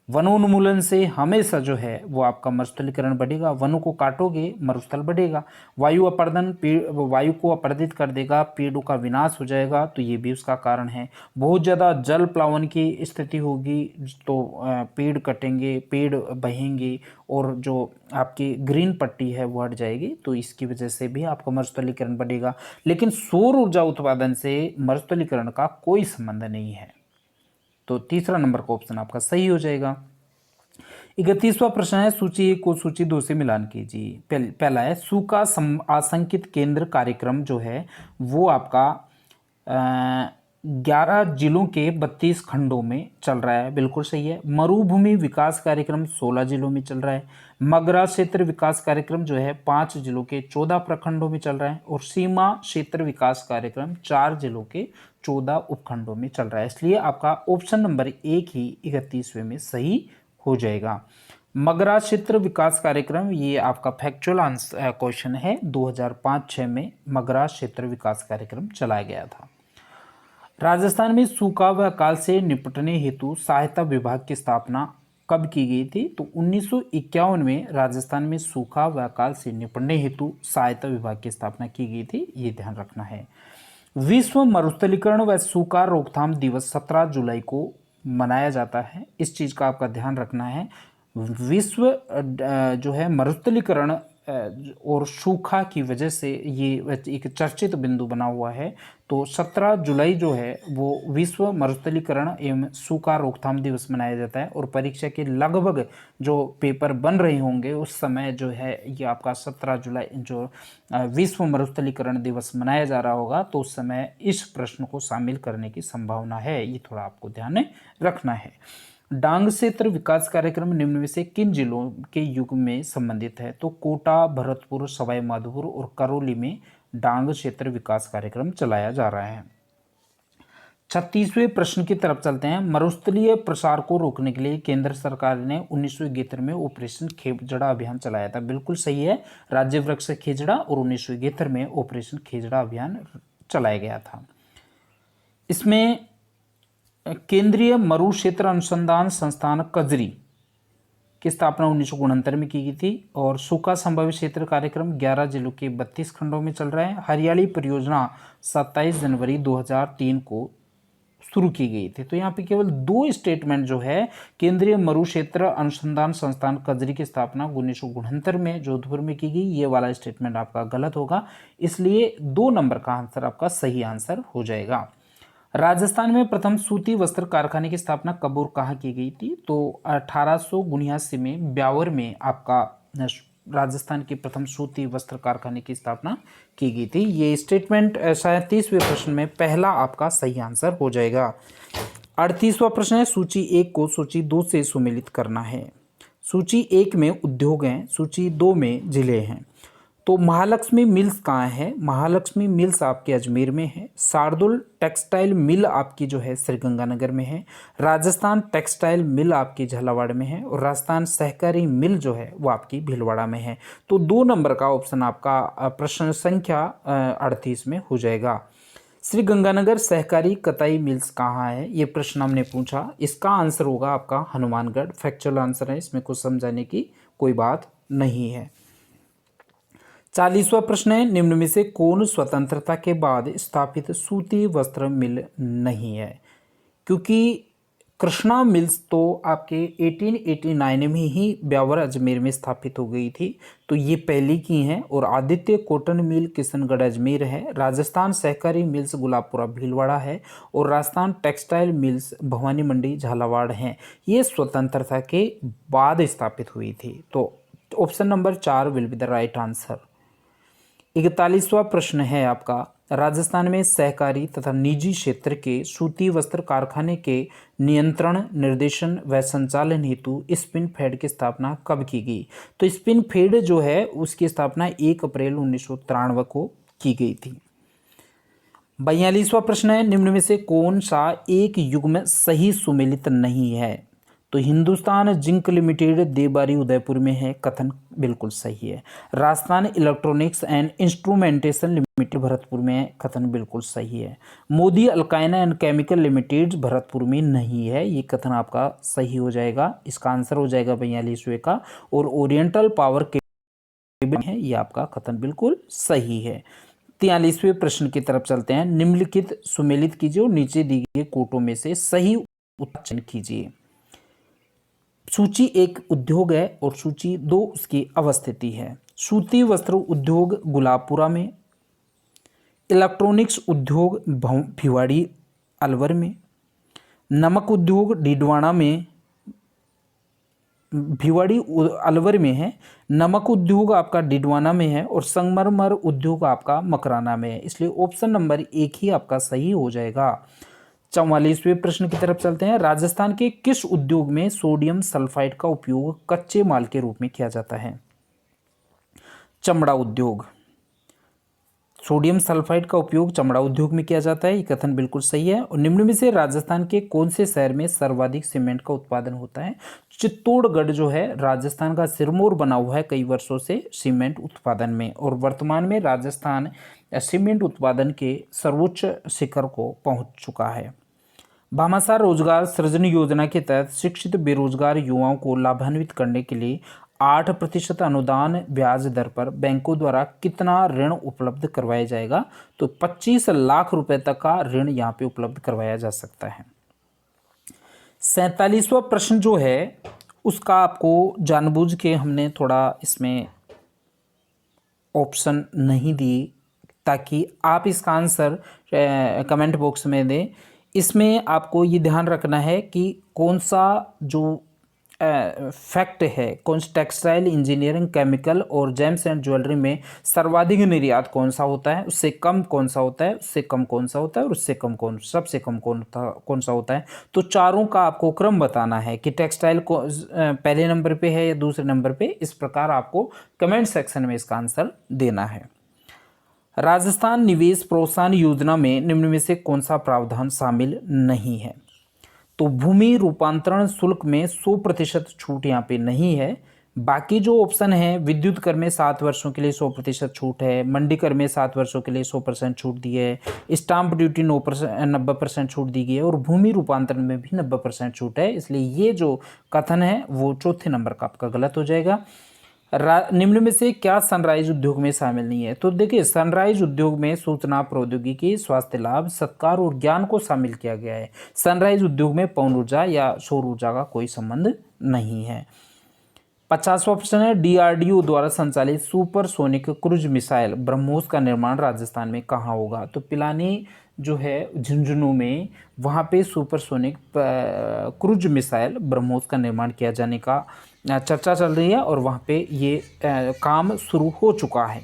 वनोन्मूलन से हमेशा जो है वो आपका मरुस्थलीकरण बढ़ेगा। वनों को काटोगे, मरुस्थल बढ़ेगा। वायु अपर्दन, वायु को अपरदित कर देगा, पेड़ों का विनाश हो जाएगा, तो ये भी उसका कारण है। बहुत ज़्यादा जल प्लावन की स्थिति होगी तो पेड़ कटेंगे, पेड़ बहेंगे और जो आपकी ग्रीन पट्टी है वो हट जाएगी, तो इसकी वजह से भी आपका मरुस्थलीकरण बढ़ेगा। लेकिन सौर ऊर्जा उत्पादन से मरुस्थलीकरण का कोई संबंध नहीं है, तो तीसरा नंबर का ऑप्शन आपका सही हो जाएगा। 31वां प्रश्न है, सूची 1 को सूची 2 से मिलान कीजिए। पहला है, सूखा आशंकित केंद्र कार्यक्रम जो है वो आपका 11 जिलों के 32 खंडों में चल रहा है, बिल्कुल सही है। मरुभूमि विकास कार्यक्रम 16 जिलों में चल रहा है। मगरा क्षेत्र विकास कार्यक्रम जो है 5 जिलों के 14 प्रखंडों में चल रहा है। और सीमा क्षेत्र विकास कार्यक्रम 4 जिलों के 14 उपखंडों में चल रहा है। इसलिए आपका ऑप्शन नंबर 1 ही 31वें में सही हो जाएगा। मगरा क्षेत्र विकास कार्यक्रम, ये आपका फैक्चुअल आंसर क्वेश्चन है। 2005-06 में मगरा क्षेत्र विकास कार्यक्रम चलाया गया था। राजस्थान में सूखा व अकाल से निपटने हेतु सहायता विभाग की स्थापना कब की गई थी? तो 1951 में राजस्थान में सूखा व अकाल से निपटने हेतु सहायता विभाग की स्थापना की गई थी, ये ध्यान रखना है। विश्व मरुस्थलीकरण व सूखा रोकथाम दिवस 17 जुलाई को मनाया जाता है, इस चीज़ का आपका ध्यान रखना है। विश्व जो है मरुस्थलीकरण और सूखा की वजह से ये एक चर्चित बिंदु बना हुआ है, तो 17 जुलाई जो है वो विश्व मरुस्थलीकरण एवं सूखा रोकथाम दिवस मनाया जाता है। और परीक्षा के लगभग जो पेपर बन रहे होंगे उस समय जो है ये आपका 17 जुलाई जो विश्व मरुस्थलीकरण दिवस मनाया जा रहा होगा, तो उस समय इस प्रश्न को शामिल करने की संभावना है, ये थोड़ा आपको ध्यान में रखना है। डांग क्षेत्र विकास कार्यक्रम निम्न में से किन जिलों के युग में संबंधित है? तो कोटा, भरतपुर, सवाई माधोपुर और करौली में डांग क्षेत्र विकास कार्यक्रम चलाया जा रहा है। 36वें प्रश्न की तरफ चलते हैं। मरुस्थलीय प्रसार को रोकने के लिए केंद्र सरकार ने 1971 में ऑपरेशन खेजड़ा अभियान चलाया था, बिल्कुल सही है। राज्य वृक्ष खेजड़ा और 1971 में ऑपरेशन खेजड़ा अभियान चलाया गया था। इसमें केंद्रीय मरु क्षेत्र अनुसंधान संस्थान कजरी की स्थापना 1969 में की गई थी। और सूखा संभावित क्षेत्र कार्यक्रम 11 जिलों के 32 खंडों में चल रहा है। हरियाली परियोजना 27 जनवरी 2003 को शुरू की गई थी। तो यहाँ पे केवल 2 स्टेटमेंट जो है, केंद्रीय मरु क्षेत्र अनुसंधान संस्थान कजरी की स्थापना 1969 में जोधपुर में की गई, ये वाला स्टेटमेंट आपका गलत होगा, इसलिए 2 नंबर का आंसर आपका सही आंसर हो जाएगा। राजस्थान में प्रथम सूती वस्त्र कारखाने की स्थापना कब और कहाँ की गई थी? तो 1879 में ब्यावर में आपका राजस्थान के प्रथम सूती वस्त्र कारखाने की स्थापना की गई थी। ये स्टेटमेंट 37वें प्रश्न में पहला आपका सही आंसर हो जाएगा। 38वां प्रश्न है, सूची 1 को सूची 2 से सुमेलित करना है। सूची 1 में उद्योग हैं, सूची 2 में जिले हैं। तो महालक्ष्मी मिल्स कहाँ है? महालक्ष्मी मिल्स आपके अजमेर में है। शार्दुल टेक्सटाइल मिल आपकी जो है श्रीगंगानगर में है। राजस्थान टेक्सटाइल मिल आपकी झालावाड़ में है। और राजस्थान सहकारी मिल जो है वो आपकी भीलवाड़ा में है। तो 2 नंबर का ऑप्शन आपका प्रश्न संख्या 38 में हो जाएगा। श्रीगंगानगर सहकारी कताई मिल्स कहाँ है, ये प्रश्न हमने पूछा। इसका आंसर होगा आपका हनुमानगढ़, फैक्चुअल आंसर है, इसमें कुछ समझाने की कोई बात नहीं है। 40वां प्रश्न है, निम्न में से कौन स्वतंत्रता के बाद स्थापित सूती वस्त्र मिल नहीं है? क्योंकि कृष्णा मिल्स तो आपके 1889 में ही ब्यावर अजमेर में स्थापित हो गई थी, तो ये पहली की हैं। और आदित्य कॉटन मिल किशनगढ़ अजमेर है। राजस्थान सहकारी मिल्स गुलाबपुरा भीलवाड़ा है। और राजस्थान टेक्सटाइल मिल्स भवानी मंडी झालावाड़ हैं। ये स्वतंत्रता के बाद स्थापित हुई थी। तो option number 4 will be the right answer. 41वां प्रश्न है आपका, राजस्थान में सहकारी तथा निजी क्षेत्र के सूती वस्त्र कारखाने के नियंत्रण, निर्देशन व संचालन हेतु स्पिन फेड की स्थापना कब की गई? तो स्पिन फेड जो है उसकी स्थापना 1 अप्रैल 1993 को की गई थी। 42वां प्रश्न है, निम्न में से कौन सा एक युग्म सही सुमेलित नहीं है? तो हिंदुस्तान जिंक लिमिटेड देबारी उदयपुर में है, कथन बिल्कुल सही है। Rajasthan electronics and instrumentation limited Bharatpur में है, कथन बिल्कुल सही है। मोदी अल्काइना एंड केमिकल लिमिटेड भरतपुर में नहीं है, ये कथन आपका सही हो जाएगा। इसका आंसर हो जाएगा 42वें का। और ओरिएंटल पावर केबल है, ये आपका कथन बिल्कुल सही है। 43वें प्रश्न की तरफ चलते हैं। निम्नलिखित सुमेलित कीजिए और नीचे दिए गए कोटों में से सही उत्तर चयन कीजिए। सूची 1 उद्योग है और सूची 2 उसकी अवस्थिति है। सूती वस्त्र उद्योग गुलाबपुरा में, इलेक्ट्रॉनिक्स उद्योग भिवाड़ी अलवर में, नमक उद्योग डिडवाना में, भिवाड़ी अलवर में है, नमक उद्योग आपका डिडवाना में है और संगमरमर उद्योग आपका मकराना में है, इसलिए ऑप्शन नंबर 1 ही आपका सही हो जाएगा। 44वें प्रश्न की तरफ चलते हैं। राजस्थान के किस उद्योग में सोडियम सल्फाइड का उपयोग कच्चे माल के रूप में किया जाता है? चमड़ा उद्योग। सोडियम सल्फाइड का उपयोग चमड़ा उद्योग में किया जाता है, ये कथन बिल्कुल सही है। और निम्न में से राजस्थान के कौन से शहर में सर्वाधिक सीमेंट का उत्पादन होता है? चित्तौड़गढ़ जो है राजस्थान का सिरमौर बना हुआ है कई वर्षों से सीमेंट उत्पादन में, और वर्तमान में राजस्थान सीमेंट उत्पादन के सर्वोच्च शिखर को पहुंच चुका है। भामाशाह रोजगार सृजन योजना के तहत शिक्षित बेरोजगार युवाओं को लाभान्वित करने के लिए 8% अनुदान ब्याज दर पर बैंकों द्वारा कितना ऋण उपलब्ध करवाया जाएगा? तो 25 लाख रुपए तक का ऋण यहाँ पे उपलब्ध करवाया जा सकता है। 47वां प्रश्न जो है उसका आपको जानबूझ के हमने थोड़ा इसमें ऑप्शन नहीं दिए ताकि आप इसका आंसर कमेंट बॉक्स में दें। इसमें आपको ये ध्यान रखना है कि कौन सा जो फैक्ट है, कौन सा टेक्सटाइल, इंजीनियरिंग, केमिकल और जेम्स एंड ज्वेलरी में सर्वाधिक निर्यात कौन सा होता है, उससे कम कौन सा होता है, उससे कम कौन सा होता है और उससे कम सबसे कम कौन सा होता है। तो चारों का आपको क्रम बताना है कि टेक्सटाइल को पहले नंबर पे है या दूसरे नंबर पे, इस प्रकार आपको कमेंट सेक्शन में इसका आंसर देना है। राजस्थान निवेश प्रोत्साहन योजना में निम्न में से कौन सा प्रावधान शामिल नहीं है? तो भूमि रूपांतरण शुल्क में 100% छूट यहाँ पे नहीं है। बाकी जो ऑप्शन है, विद्युत कर में 7 वर्षों के लिए 100% छूट है, मंडी कर में 7 वर्षों के लिए 100% छूट दी है, स्टाम्प ड्यूटी 90% छूट दी गई है और भूमि रूपांतरण में भी 90% छूट है, इसलिए ये जो कथन है वो चौथे नंबर का आपका गलत हो जाएगा। निम्न में से क्या सनराइज उद्योग में शामिल नहीं है? तो देखिए, सनराइज उद्योग में सूचना प्रौद्योगिकी, स्वास्थ्य लाभ, सत्कार और ज्ञान को शामिल किया गया है। सनराइज उद्योग में पवन ऊर्जा या सौर ऊर्जा का कोई संबंध नहीं है। 50वां प्रश्न है। डीआरडीओ द्वारा संचालित सुपरसोनिक क्रूज मिसाइल ब्रह्मोस का निर्माण राजस्थान में कहाँ होगा? तो पिलानी जो है झुंझुनू में, वहाँ पे सुपरसोनिक क्रूज मिसाइल ब्रह्मोस का निर्माण किया जाने का चर्चा चल रही है और वहाँ पे ये काम शुरू हो चुका है।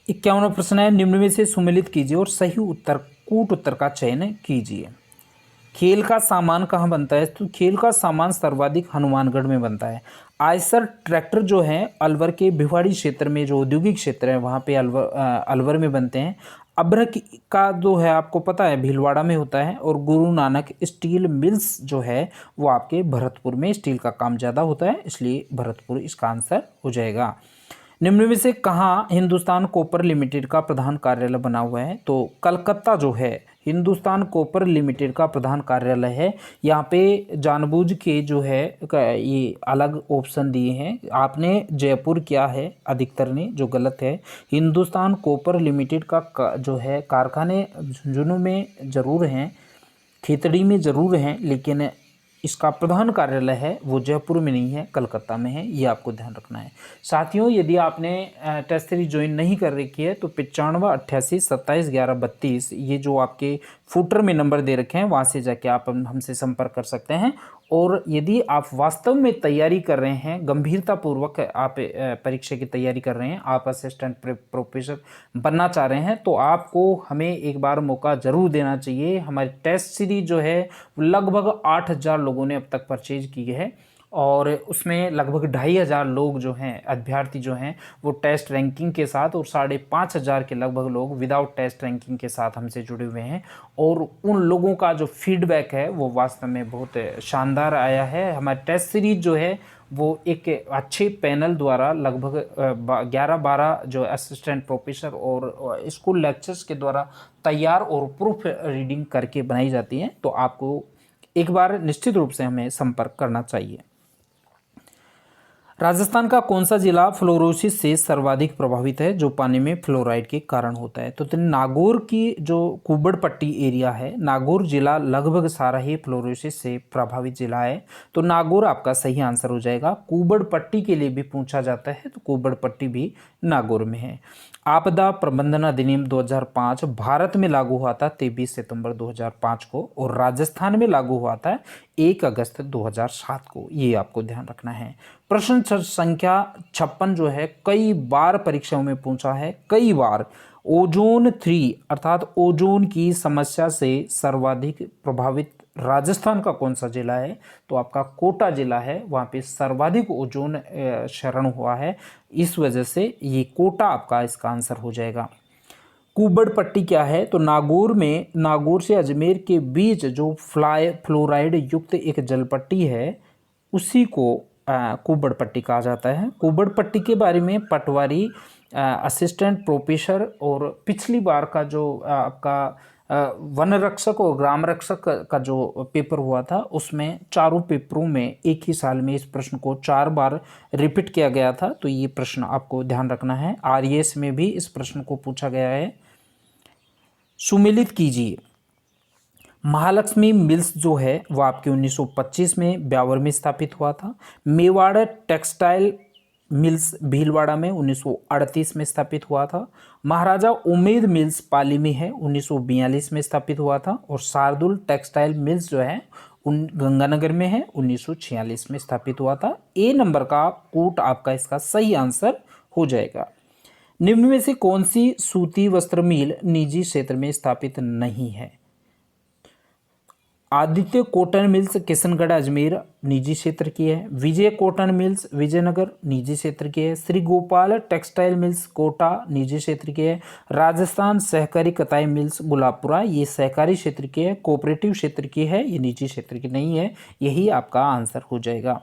51वां प्रश्न है। निम्न में से सुमेलित कीजिए और सही उत्तर कूट उत्तर का चयन कीजिए। खेल का सामान कहाँ बनता है? तो खेल का सामान सर्वाधिक हनुमानगढ़ में बनता है। आयसर ट्रैक्टर जो है अलवर के भिवाड़ी क्षेत्र में, जो औद्योगिक क्षेत्र है वहाँ पे अलवर में बनते हैं। अभ्रक का जो है आपको पता है भीलवाड़ा में होता है। और गुरु नानक स्टील मिल्स जो है वो आपके भरतपुर में, स्टील का काम ज़्यादा होता है, इसलिए भरतपुर इसका आंसर हो जाएगा। निम्न में से कहाँ हिंदुस्तान कॉपर लिमिटेड का प्रधान कार्यालय बना हुआ है? तो कलकत्ता जो है हिंदुस्तान कॉपर लिमिटेड का प्रधान कार्यालय है। यहाँ पे जानबूझ के जो है ये अलग ऑप्शन दिए हैं, आपने जयपुर किया है अधिकतर ने, जो गलत है। हिंदुस्तान कॉपर लिमिटेड का जो है कारखाने झुंझुनू में ज़रूर हैं, खेतड़ी में ज़रूर हैं, लेकिन इसका प्रधान कार्यालय है वो जयपुर में नहीं है, कलकत्ता में है, ये आपको ध्यान रखना है। साथियों, यदि आपने टेस्ट सीरीज ज्वाइन नहीं कर रखी है तो 95 88 27 11 32 ये जो आपके फुटर में नंबर दे रखे हैं वहाँ से जाके आप हमसे संपर्क कर सकते हैं। और यदि आप वास्तव में तैयारी कर रहे हैं, गंभीरतापूर्वक आप परीक्षा की तैयारी कर रहे हैं, आप असिस्टेंट प्रोफेसर बनना चाह रहे हैं, तो आपको हमें एक बार मौका ज़रूर देना चाहिए। हमारी टेस्ट सीरीज जो है लगभग 8000 लोगों ने अब तक परचेज की है और उसमें लगभग 2,500 लोग जो हैं, अभ्यर्थी जो हैं, वो टेस्ट रैंकिंग के साथ, और 5,500 के लगभग लोग विदाउट टेस्ट रैंकिंग के साथ हमसे जुड़े हुए हैं। और उन लोगों का जो फीडबैक है वो वास्तव में बहुत शानदार आया है। हमारी टेस्ट सीरीज जो है वो एक अच्छे पैनल द्वारा लगभग 11-12 जो असिस्टेंट प्रोफेसर और स्कूल लेक्चर्स के द्वारा तैयार और प्रूफ रीडिंग करके बनाई जाती हैं। तो आपको एक बार निश्चित रूप से हमें संपर्क करना चाहिए। राजस्थान का कौन सा जिला फ्लोरोसिस से सर्वाधिक प्रभावित है, जो पानी में फ्लोराइड के कारण होता है? तो नागौर की जो कुबड़ पट्टी एरिया है, नागौर जिला लगभग सारा ही फ्लोरोसिस से प्रभावित जिला है। तो नागौर आपका सही आंसर हो जाएगा। कुबड़ पट्टी के लिए भी पूछा जाता है, तो कुबड़ पट्टी भी नागौर में है। आपदा प्रबंधन अधिनियम 2005 भारत में लागू हुआ था 23 सितंबर 2005 को, और राजस्थान में लागू हुआ था 1 अगस्त 2007 को। ये आपको ध्यान रखना है। प्रश्न संख्या 56 जो है कई बार परीक्षाओं में पूछा है, कई बार। ओजोन 3 अर्थात ओजोन की समस्या से सर्वाधिक प्रभावित राजस्थान का कौन सा जिला है? तो आपका कोटा जिला है। वहाँ पे सर्वाधिक ओजोन क्षरण हुआ है, इस वजह से ये कोटा आपका इसका आंसर हो जाएगा। कुबड़ पट्टी क्या है? तो नागौर में, नागौर से अजमेर के बीच जो फ्लोराइड युक्त एक जलपट्टी है, उसी को कुबड़ पट्टी कहा जाता है। कुबड़ पट्टी के बारे में पटवारी, असिस्टेंट प्रोफेसर और पिछली बार का जो आपका वन रक्षक और ग्राम रक्षक का जो पेपर हुआ था, उसमें चारों पेपरों में एक ही साल में इस प्रश्न को 4 बार रिपीट किया गया था। तो ये प्रश्न आपको ध्यान रखना है। आरएएस में भी इस प्रश्न को पूछा गया है। सुमेलित कीजिए। महालक्ष्मी मिल्स जो है वो आपके 1925 में ब्यावर में स्थापित हुआ था। मेवाड़ टेक्सटाइल मिल्स भीलवाड़ा में 1938 में स्थापित हुआ था। महाराजा उमेद मिल्स पाली में है, 1942 में स्थापित हुआ था। और शार्दुल टेक्सटाइल मिल्स जो है गंगानगर में है, 1946 में स्थापित हुआ था। ए नंबर का कोट आपका इसका सही आंसर हो जाएगा। निम्न में से कौन सी सूती वस्त्र मिल निजी क्षेत्र में स्थापित नहीं है? आदित्य कॉटन मिल्स किशनगढ़ अजमेर निजी क्षेत्र की है। विजय कॉटन मिल्स विजयनगर निजी क्षेत्र की है। श्री गोपाल टेक्सटाइल मिल्स कोटा निजी क्षेत्र की है। राजस्थान सहकारी कताई मिल्स गुलाबपुरा ये सहकारी क्षेत्र की है, कोऑपरेटिव क्षेत्र की है, ये निजी क्षेत्र की नहीं है। यही आपका आंसर हो जाएगा।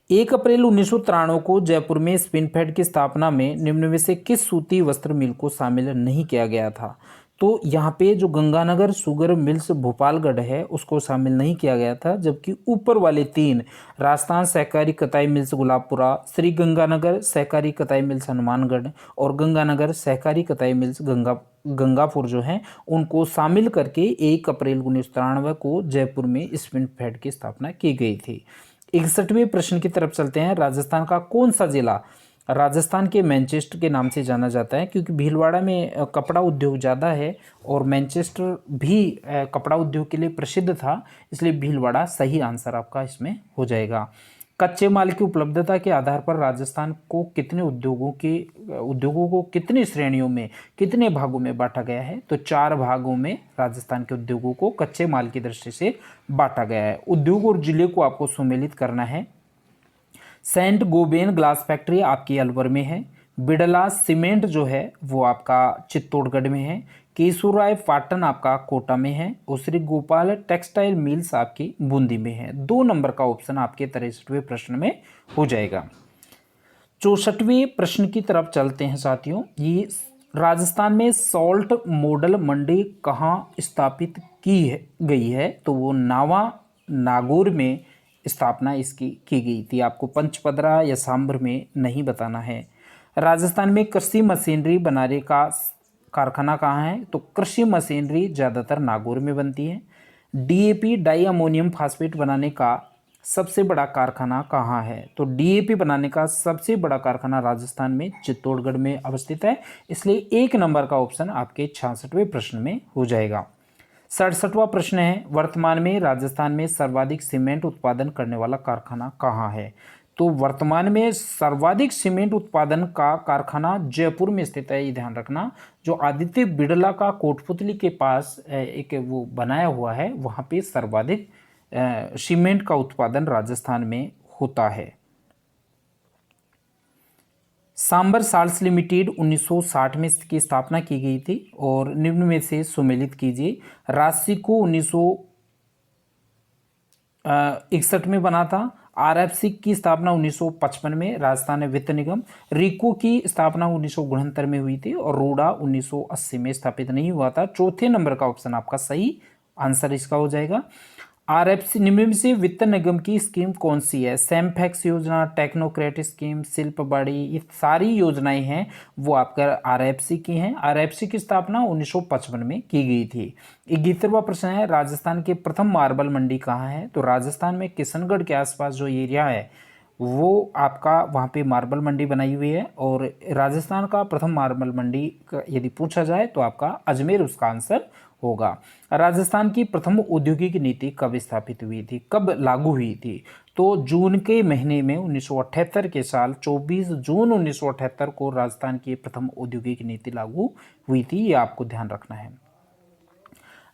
1 अप्रैल 1993 को जयपुर में स्पिनफेड की स्थापना में निम्न में से किस सूती वस्त्र मिल को शामिल नहीं किया गया था? तो यहाँ पे जो गंगानगर शुगर मिल्स भोपालगढ़ है उसको शामिल नहीं किया गया था, जबकि ऊपर वाले 3 राजस्थान सहकारी कताई मिल्स गुलाबपुरा, श्री गंगानगर सहकारी कताई मिल्स हनुमानगढ़ और गंगानगर सहकारी कताई मिल्स गंगापुर जो हैं, उनको शामिल करके 1 अप्रैल 1993 को जयपुर में स्पिनफेड की स्थापना की गई थी। 61वें प्रश्न की तरफ चलते हैं। राजस्थान का कौन सा जिला राजस्थान के मैनचेस्टर के नाम से जाना जाता है? क्योंकि भीलवाड़ा में कपड़ा उद्योग ज़्यादा है और मैनचेस्टर भी कपड़ा उद्योग के लिए प्रसिद्ध था, इसलिए भीलवाड़ा सही आंसर आपका इसमें हो जाएगा। कच्चे माल की उपलब्धता के आधार पर राजस्थान को कितने उद्योगों को कितनी श्रेणियों में, कितने भागों में बांटा गया है? तो 4 भागों में राजस्थान के उद्योगों को कच्चे माल की दृष्टि से बांटा गया है। उद्योग और जिले को आपको सुमेलित करना है। सेंट गोबेन ग्लास फैक्ट्री आपकी अलवर में है। बिड़ला सीमेंट जो है वो आपका चित्तौड़गढ़ में है। केशुराय पाटन आपका कोटा में है। और श्री गोपाल टेक्सटाइल मिल्स आपकी बूंदी में है। 2 नंबर का ऑप्शन आपके 63वें प्रश्न में हो जाएगा। 64वें प्रश्न की तरफ चलते हैं साथियों। ये राजस्थान में सॉल्ट मॉडल मंडी कहाँ स्थापित की गई है? तो वो नागौर में स्थापना इसकी की गई थी। आपको पंचपदरा या सांभर में नहीं बताना है। राजस्थान में कृषि मशीनरी बनाने का कारखाना कहाँ है? तो कृषि मशीनरी ज़्यादातर नागौर में बनती है। डीएपी डाई अमोनियम फास्फेट बनाने का सबसे बड़ा कारखाना कहाँ है? तो डीएपी बनाने का सबसे बड़ा कारखाना राजस्थान में चित्तौड़गढ़ में अवस्थित है, इसलिए 1 नंबर का ऑप्शन आपके 66वें प्रश्न में हो जाएगा। 67वां प्रश्न है, वर्तमान में राजस्थान में सर्वाधिक सीमेंट उत्पादन करने वाला कारखाना कहाँ है? तो वर्तमान में सर्वाधिक सीमेंट उत्पादन का कारखाना जयपुर में स्थित है, ये ध्यान रखना। जो आदित्य बिड़ला का कोटपुतली के पास एक वो बनाया हुआ है, वहाँ पे सर्वाधिक सीमेंट का उत्पादन राजस्थान में होता है। सांबर साल्ट्स लिमिटेड 1960 में इसकी स्थापना की गई थी और निम्न में से सुमेलित कीजिए। राशि को 1961 में बना था। आरएफसी की स्थापना 1955 में, राजस्थान वित्त निगम। रिको की स्थापना 1969 में हुई थी और रोडा 1980 में स्थापित नहीं हुआ था। चौथे नंबर का ऑप्शन आपका सही आंसर इसका हो जाएगा। आरएफसी निम्न में से वित्त निगम की स्कीम कौन सी है? सैमफैक्स योजना, टेक्नोक्रेट स्कीम, शिल्प बाड़ी, ये सारी योजनाएं हैं वो आपका आरएफसी की हैं। आरएफसी की स्थापना 1955 में की गई थी। 11वां प्रश्न है, राजस्थान की प्रथम मार्बल मंडी कहाँ है? तो राजस्थान में किशनगढ़ के आसपास जो एरिया है वो आपका वहाँ पे मार्बल मंडी बनाई हुई है। और राजस्थान का प्रथम मार्बल मंडी यदि पूछा जाए तो आपका अजमेर उसका आंसर होगा। राजस्थान की प्रथम औद्योगिक नीति कब स्थापित हुई थी, कब लागू हुई थी? तो जून के महीने में 1978 के साल 24 जून 1978 को राजस्थान की प्रथम औद्योगिक नीति लागू हुई थी, ये आपको ध्यान रखना है।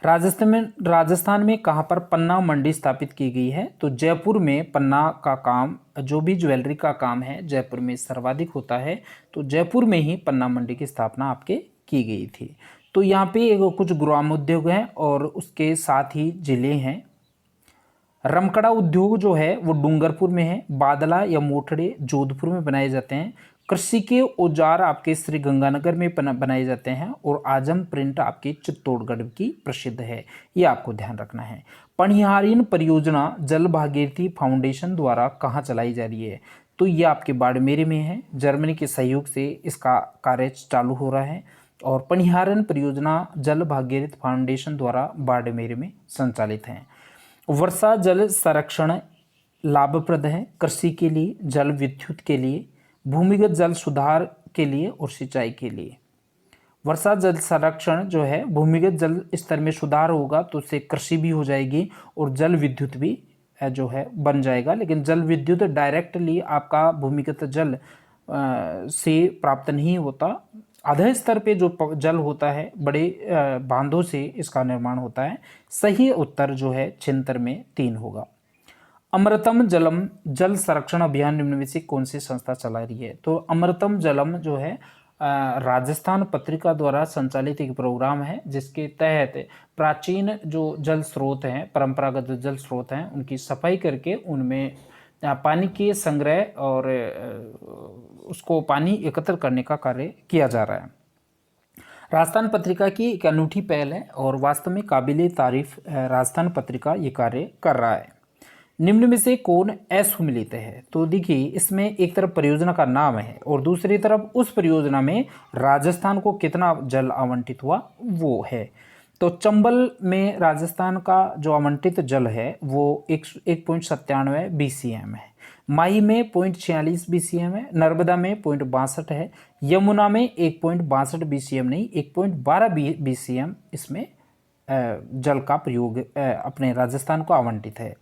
राजस्थान में कहाँ पर पन्ना मंडी स्थापित की गई है? तो जयपुर में पन्ना का काम, जो भी ज्वेलरी का काम है जयपुर में सर्वाधिक होता है, तो जयपुर में ही पन्ना मंडी की स्थापना आपके की गई थी। तो यहाँ पे कुछ ग्रामोद्योग हैं और उसके साथ ही जिले हैं। रमकड़ा उद्योग जो है वो डूंगरपुर में है। बादला या मोटड़े जोधपुर में बनाए जाते हैं। कृषि के औजार आपके श्री गंगानगर में बनाए जाते हैं और आजम प्रिंट आपके चित्तौड़गढ़ की प्रसिद्ध है, ये आपको ध्यान रखना है। पनिहारीन परियोजना जल भागीरथी फाउंडेशन द्वारा कहाँ चलाई जा रही है? तो ये आपके बाड़मेर में है। जर्मनी के सहयोग से इसका कार्य चालू हो रहा है और पनिहारन परियोजना जल भागीरथ फाउंडेशन द्वारा बाड़मेर में संचालित है। वर्षा जल संरक्षण लाभप्रद है कृषि के लिए, जल विद्युत के लिए, भूमिगत जल सुधार के लिए और सिंचाई के लिए। वर्षा जल संरक्षण जो है, भूमिगत जल स्तर में सुधार होगा तो उससे कृषि भी हो जाएगी और जल विद्युत भी जो है बन जाएगा। लेकिन जल विद्युत डायरेक्टली आपका भूमिगत जल से प्राप्त नहीं होता, आधे स्तर पे जो जल होता है बड़े बांधों से इसका निर्माण होता है। सही उत्तर जो है छिहत्तर में 3 होगा। अमृतम जलम जल संरक्षण अभियान निम्न में से कौन सी संस्था चला रही है? तो अमृतम जलम जो है राजस्थान पत्रिका द्वारा संचालित एक प्रोग्राम है जिसके तहत प्राचीन जो जल स्रोत हैं, परंपरागत जल स्रोत हैं, उनकी सफाई करके उनमें पानी के संग्रह और उसको पानी एकत्र करने का कार्य किया जा रहा है। राजस्थान पत्रिका की एक अनूठी पहल है और वास्तव में काबिले तारीफ राजस्थान पत्रिका ये कार्य कर रहा है। निम्न में से कौन असुमेलित है? तो देखिए इसमें एक तरफ परियोजना का नाम है और दूसरी तरफ उस परियोजना में राजस्थान को कितना जल आवंटित हुआ वो है। तो चंबल में राजस्थान का जो आवंटित जल है वो 1.97 BCM है। माही में 0.46 BCM है। नर्मदा में 0.62 है। यमुना में 1.62 BCM नहीं 1.12 BCM इसमें जल का प्रयोग अपने राजस्थान को आवंटित है।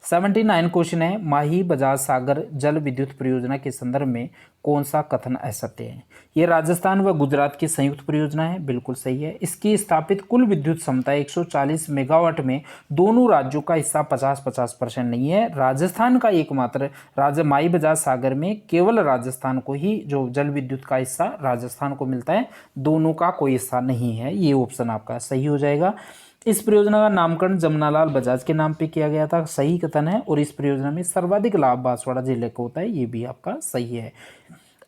79 क्वेश्चन है, माही बजाज सागर जल विद्युत परियोजना के संदर्भ में कौन सा कथन असत्य है? ये राजस्थान व गुजरात की संयुक्त परियोजना है, बिल्कुल सही है। इसकी स्थापित कुल विद्युत क्षमता 140 मेगावाट में दोनों राज्यों का हिस्सा 50-50% नहीं है। राजस्थान का एकमात्र माही बजाज सागर में केवल राजस्थान को ही जो जल विद्युत का हिस्सा राजस्थान को मिलता है, दोनों का कोई हिस्सा नहीं है। ये ऑप्शन आपका सही हो जाएगा। इस परियोजना का नामकरण जमनालाल बजाज के नाम पे किया गया था, सही कथन है। और इस परियोजना में सर्वाधिक लाभ बांसवाड़ा जिले को होता है, ये भी आपका सही है।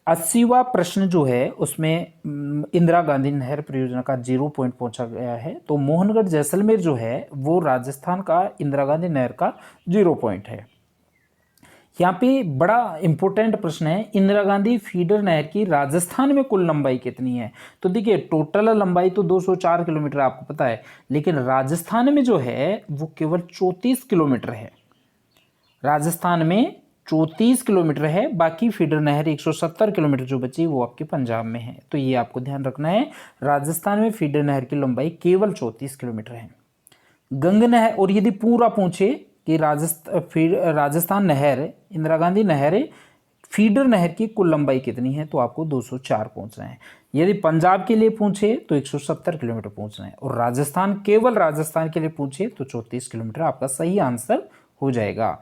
80वां प्रश्न जो है उसमें इंदिरा गांधी नहर परियोजना का 0 पॉइंट पूछा गया है। तो मोहनगढ़ जैसलमेर जो है वो राजस्थान का इंदिरा गांधी नहर का 0 पॉइंट है। यहाँ पे बड़ा इंपॉर्टेंट प्रश्न है, इंदिरा गांधी फीडर नहर की राजस्थान में कुल लंबाई कितनी है? तो देखिए टोटल लंबाई तो 204 किलोमीटर आपको पता है, लेकिन राजस्थान में जो है वो केवल 34 किलोमीटर है। राजस्थान में 34 किलोमीटर है, बाकी फीडर नहर 170 किलोमीटर जो बची वो आपके पंजाब में है। तो ये आपको ध्यान रखना है, राजस्थान में फीडर नहर की लंबाई केवल 34 किलोमीटर है। गंग नहर, और यदि पूरा पूछे कि राजस्थान नहर इंदिरा गांधी नहर फीडर नहर की कुल लंबाई कितनी है, तो आपको 204 पहुंचना है। यदि पंजाब के लिए पूछे तो 170 किलोमीटर पहुंचना है, और राजस्थान, केवल राजस्थान के लिए पूछे तो 34 किलोमीटर आपका सही आंसर हो जाएगा।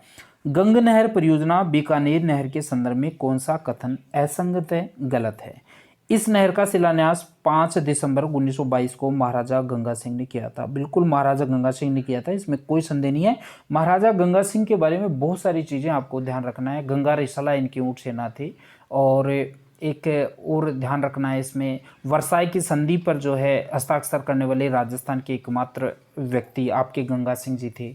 गंग नहर परियोजना बीकानेर नहर के संदर्भ में कौन सा कथन असंगत है, गलत है? इस नहर का शिलान्यास 5 दिसंबर 1922 को महाराजा गंगा सिंह ने किया था। बिल्कुल महाराजा गंगा सिंह ने किया था, इसमें कोई संदेह नहीं है। महाराजा गंगा सिंह के बारे में बहुत सारी चीज़ें आपको ध्यान रखना है। गंगा रिसाला इनकी ऊँट सेना थी, और एक और ध्यान रखना है इसमें, वर्साई की संधि पर जो है हस्ताक्षर करने वाले राजस्थान के एकमात्र व्यक्ति आपके गंगा सिंह जी थे।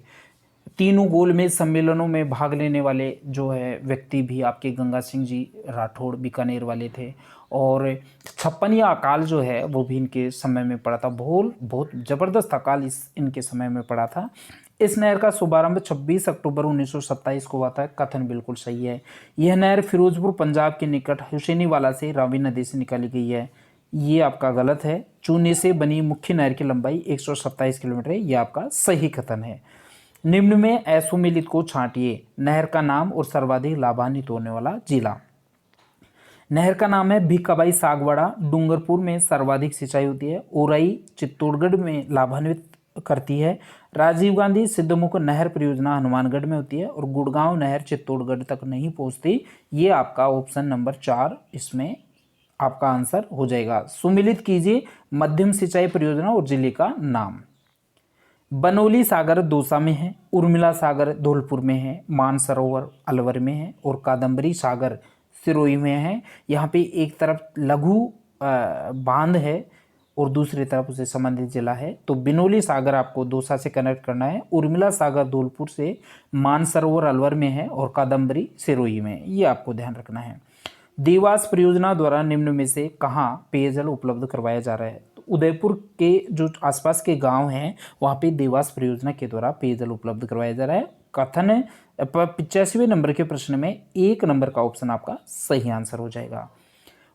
तीनों गोलमेज सम्मेलनों में भाग लेने वाले जो है व्यक्ति भी आपके गंगा सिंह जी राठौड़ बीकानेर वाले थे। और 56 अकाल जो है वो भी इनके समय में पड़ा था। बहुत ज़बरदस्त अकाल इनके समय में पड़ा था। इस नहर का शुभारंभ 26 अक्टूबर 1927 को हुआ था। कथन बिल्कुल सही है। यह नहर फिरोजपुर पंजाब के निकट हुसैनीवाला से रावी नदी से निकाली गई है। ये आपका गलत है। चूने से बनी मुख्य नहर की लंबाई 127 किलोमीटर है। यह आपका सही कथन है। निम्न में असुमेलित को छांटिए। नहर का नाम और सर्वाधिक लाभान्वित होने वाला जिला। नहर का नाम है भीखाबाई सागवाड़ा, डूंगरपुर में सर्वाधिक सिंचाई होती है। ओराई चित्तौड़गढ़ में लाभान्वित करती है। राजीव गांधी सिद्धमुख नहर परियोजना हनुमानगढ़ में होती है, और गुड़गांव नहर चित्तौड़गढ़ तक नहीं पहुंचती। ये आपका ऑप्शन नंबर 4 इसमें आपका आंसर हो जाएगा। सुमिलित कीजिए मध्यम सिंचाई परियोजना और जिले का नाम। बनोली सागर दौसा में है, उर्मिला सागर धौलपुर में है, मानसरोवर अलवर में है, और कादम्बरी सागर सिरोही में है। यहाँ पे एक तरफ लघु बांध है और दूसरी तरफ उसे संबंधित जिला है। तो बिनोली सागर आपको दौसा से कनेक्ट करना है, उर्मिला सागर धौलपुर से, मानसरोवर अलवर में है, और कादम्बरी सिरोही में है। ये आपको ध्यान रखना है। देवास परियोजना द्वारा निम्न में से कहाँ पेयजल उपलब्ध करवाया जा रहा है? तो उदयपुर के जो आसपास के गांव हैं वहाँ पे देवास परियोजना के द्वारा पेयजल उपलब्ध करवाया जा रहा है। कथन 85वें नंबर के प्रश्न में 1 नंबर का ऑप्शन आपका सही आंसर हो जाएगा।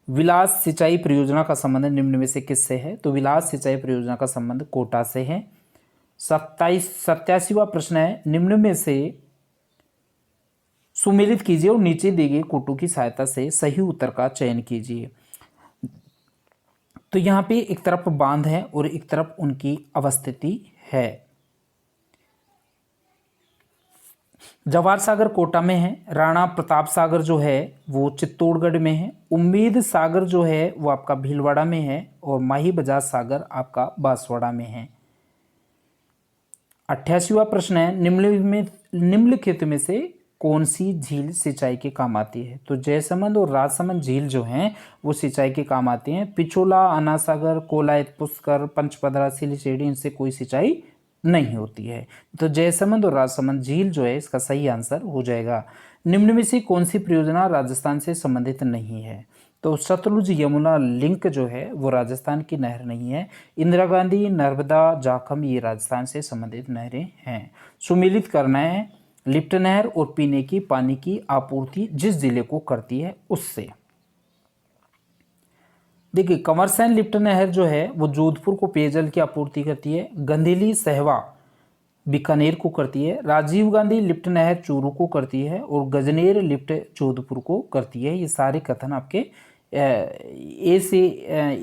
विलास सिंचाई परियोजना का संबंध निम्न में से किससे है? तो विलास सिंचाई परियोजना का संबंध कोटा से है। 87वां प्रश्न है, निम्न में से सुमेलित कीजिए और नीचे दी गई कोटों की सहायता से सही उत्तर का चयन कीजिए। तो यहाँ पे एक तरफ बांध है और एक तरफ उनकी अवस्थिति है। जवाहर सागर कोटा में है, राणा प्रताप सागर जो है वो चित्तौड़गढ़ में है, उम्मीद सागर जो है वो आपका भीलवाड़ा में है, और माही बजाज सागर आपका बांसवाड़ा में है। 88वां प्रश्न है, निम्नलिखित में से कौन सी झील सिंचाई के काम आती है? तो जयसमंद और राजसमंद झील जो हैं वो सिंचाई के काम आती हैं। पिछोला, अनासागर, कोलायत, पुष्कर, पंचपदरा, सिलीचेड़ी, इनसे कोई सिंचाई नहीं होती है। तो जयसमंद और राजसमंद झील जो है इसका सही आंसर हो जाएगा। निम्न में से कौन सी परियोजना राजस्थान से संबंधित नहीं है? तो सतलुज यमुना लिंक जो है वो राजस्थान की नहर नहीं है। इंदिरा गांधी, नर्मदा, जाखम ये राजस्थान से संबंधित नहरें हैं। सुमेलित करना है लिफ्ट नहर और पीने की पानी की आपूर्ति जिस जिले को करती है उससे। देखिए, कंवरसैन लिफ्ट नहर जो है वो जोधपुर को पेयजल की आपूर्ति करती है। गंधेली सहवा बीकानेर को करती है। राजीव गांधी लिफ्ट नहर चूरू को करती है, और गजनेर लिफ्ट जोधपुर को करती है। ये सारे कथन आपके ए से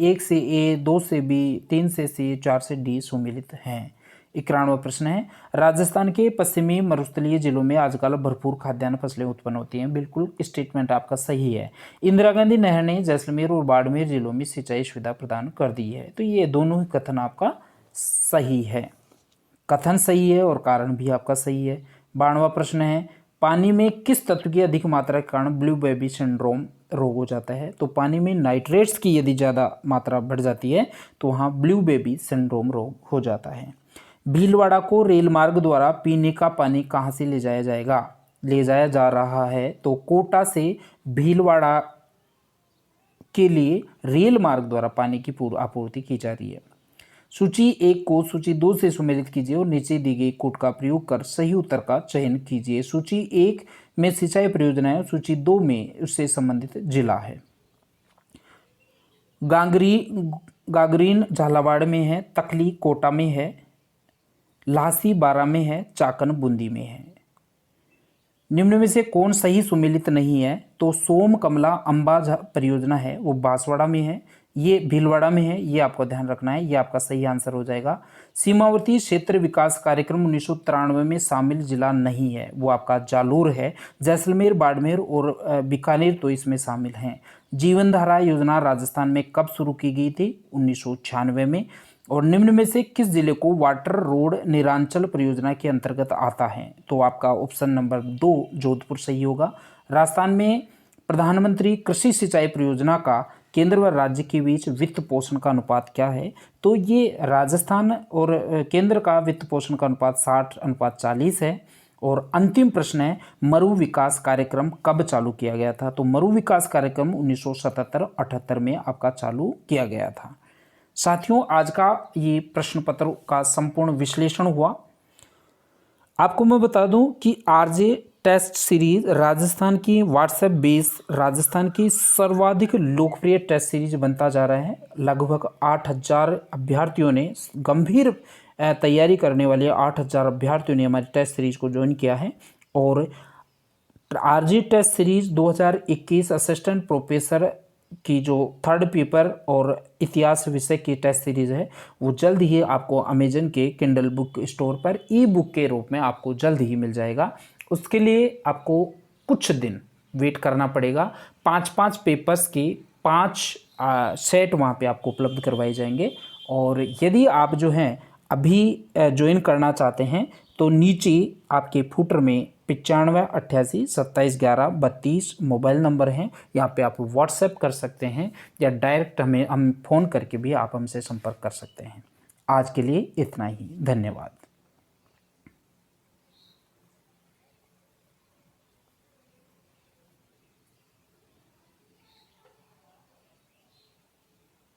1 से ए, 2 से बी, 3 से सी, 4 से डी सुमेलित हैं। 91वां प्रश्न है, राजस्थान के पश्चिमी मरुस्थलीय जिलों में आजकल भरपूर खाद्यान्न फसलें उत्पन्न होती हैं। बिल्कुल स्टेटमेंट आपका सही है। इंदिरा गांधी नहर ने जैसलमेर और बाड़मेर जिलों में सिंचाई सुविधा प्रदान कर दी है। तो ये दोनों ही कथन आपका सही है। कथन सही है और कारण भी आपका सही है। 92वां प्रश्न है, पानी में किस तत्व की अधिक मात्रा के कारण ब्लू बेबी सिंड्रोम रोग हो जाता है? तो पानी में नाइट्रेट्स की यदि ज़्यादा मात्रा बढ़ जाती है तो वहाँ ब्लू बेबी सिंड्रोम रोग हो जाता है। भीलवाड़ा को रेल मार्ग द्वारा पीने का पानी कहाँ से ले जाया जा रहा है? तो कोटा से भीलवाड़ा के लिए रेल मार्ग द्वारा पानी की पूर्व आपूर्ति की जा रही है। सूची 1 को सूची 2 से सुमेलित कीजिए और नीचे दी गई कोड का प्रयोग कर सही उत्तर का चयन कीजिए। सूची 1 में सिंचाई परियोजना है, सूची 2 में उससे संबंधित जिला है। गागरीन झालावाड़ में है, तकली कोटा में है, लासी बारा में है, चाकन बूंदी में है। निम्न में से कौन सही सुमेलित नहीं है? तो सोम कमला अम्बा परियोजना है वो बांसवाड़ा में है, ये भीलवाड़ा में है, ये आपको ध्यान रखना है, ये आपका सही आंसर हो जाएगा। सीमावर्ती क्षेत्र विकास कार्यक्रम 1993 में शामिल जिला नहीं है, वो आपका जालोर है। जैसलमेर, बाड़मेर और बीकानेर तो इसमें शामिल हैं। जीवन धारा योजना राजस्थान में कब शुरू की गई थी? 1996 में। और निम्न में से किस जिले को वाटर रोड निरांचल परियोजना के अंतर्गत आता है? तो आपका ऑप्शन नंबर 2 जोधपुर सही होगा। राजस्थान में प्रधानमंत्री कृषि सिंचाई परियोजना का केंद्र व राज्य के बीच वित्त पोषण का अनुपात क्या है? तो ये राजस्थान और केंद्र का वित्त पोषण का अनुपात 60:40 है। और अंतिम प्रश्न है, मरु विकास कार्यक्रम कब चालू किया गया था? तो मरु विकास कार्यक्रम 1977-78 में आपका चालू किया गया था। साथियों, आज का ये प्रश्न पत्र का संपूर्ण विश्लेषण हुआ। आपको मैं बता दूं कि आरजे टेस्ट सीरीज राजस्थान की व्हाट्सएप बेस राजस्थान की सर्वाधिक लोकप्रिय टेस्ट सीरीज बनता जा रहा है। लगभग 8000 अभ्यर्थियों ने, गंभीर तैयारी करने वाले 8000 अभ्यर्थियों ने हमारी टेस्ट सीरीज को ज्वाइन किया है। और RJ test series 2021 assistant professor की जो थर्ड पेपर और इतिहास विषय की टेस्ट सीरीज है वो जल्द ही आपको अमेजन के किंडल बुक स्टोर पर ई बुक के रूप में आपको जल्द ही मिल जाएगा। उसके लिए आपको कुछ दिन वेट करना पड़ेगा। 5-5 पेपर्स के 5 सेट वहाँ पे आपको उपलब्ध करवाए जाएंगे। और यदि आप जो हैं अभी ज्वाइन करना चाहते हैं तो नीचे आपके फुटर में 95 88 27 11 32 मोबाइल नंबर हैं, यहाँ पे आप व्हाट्सएप कर सकते हैं या डायरेक्ट हम फ़ोन करके भी आप हमसे संपर्क कर सकते हैं। आज के लिए इतना ही, धन्यवाद।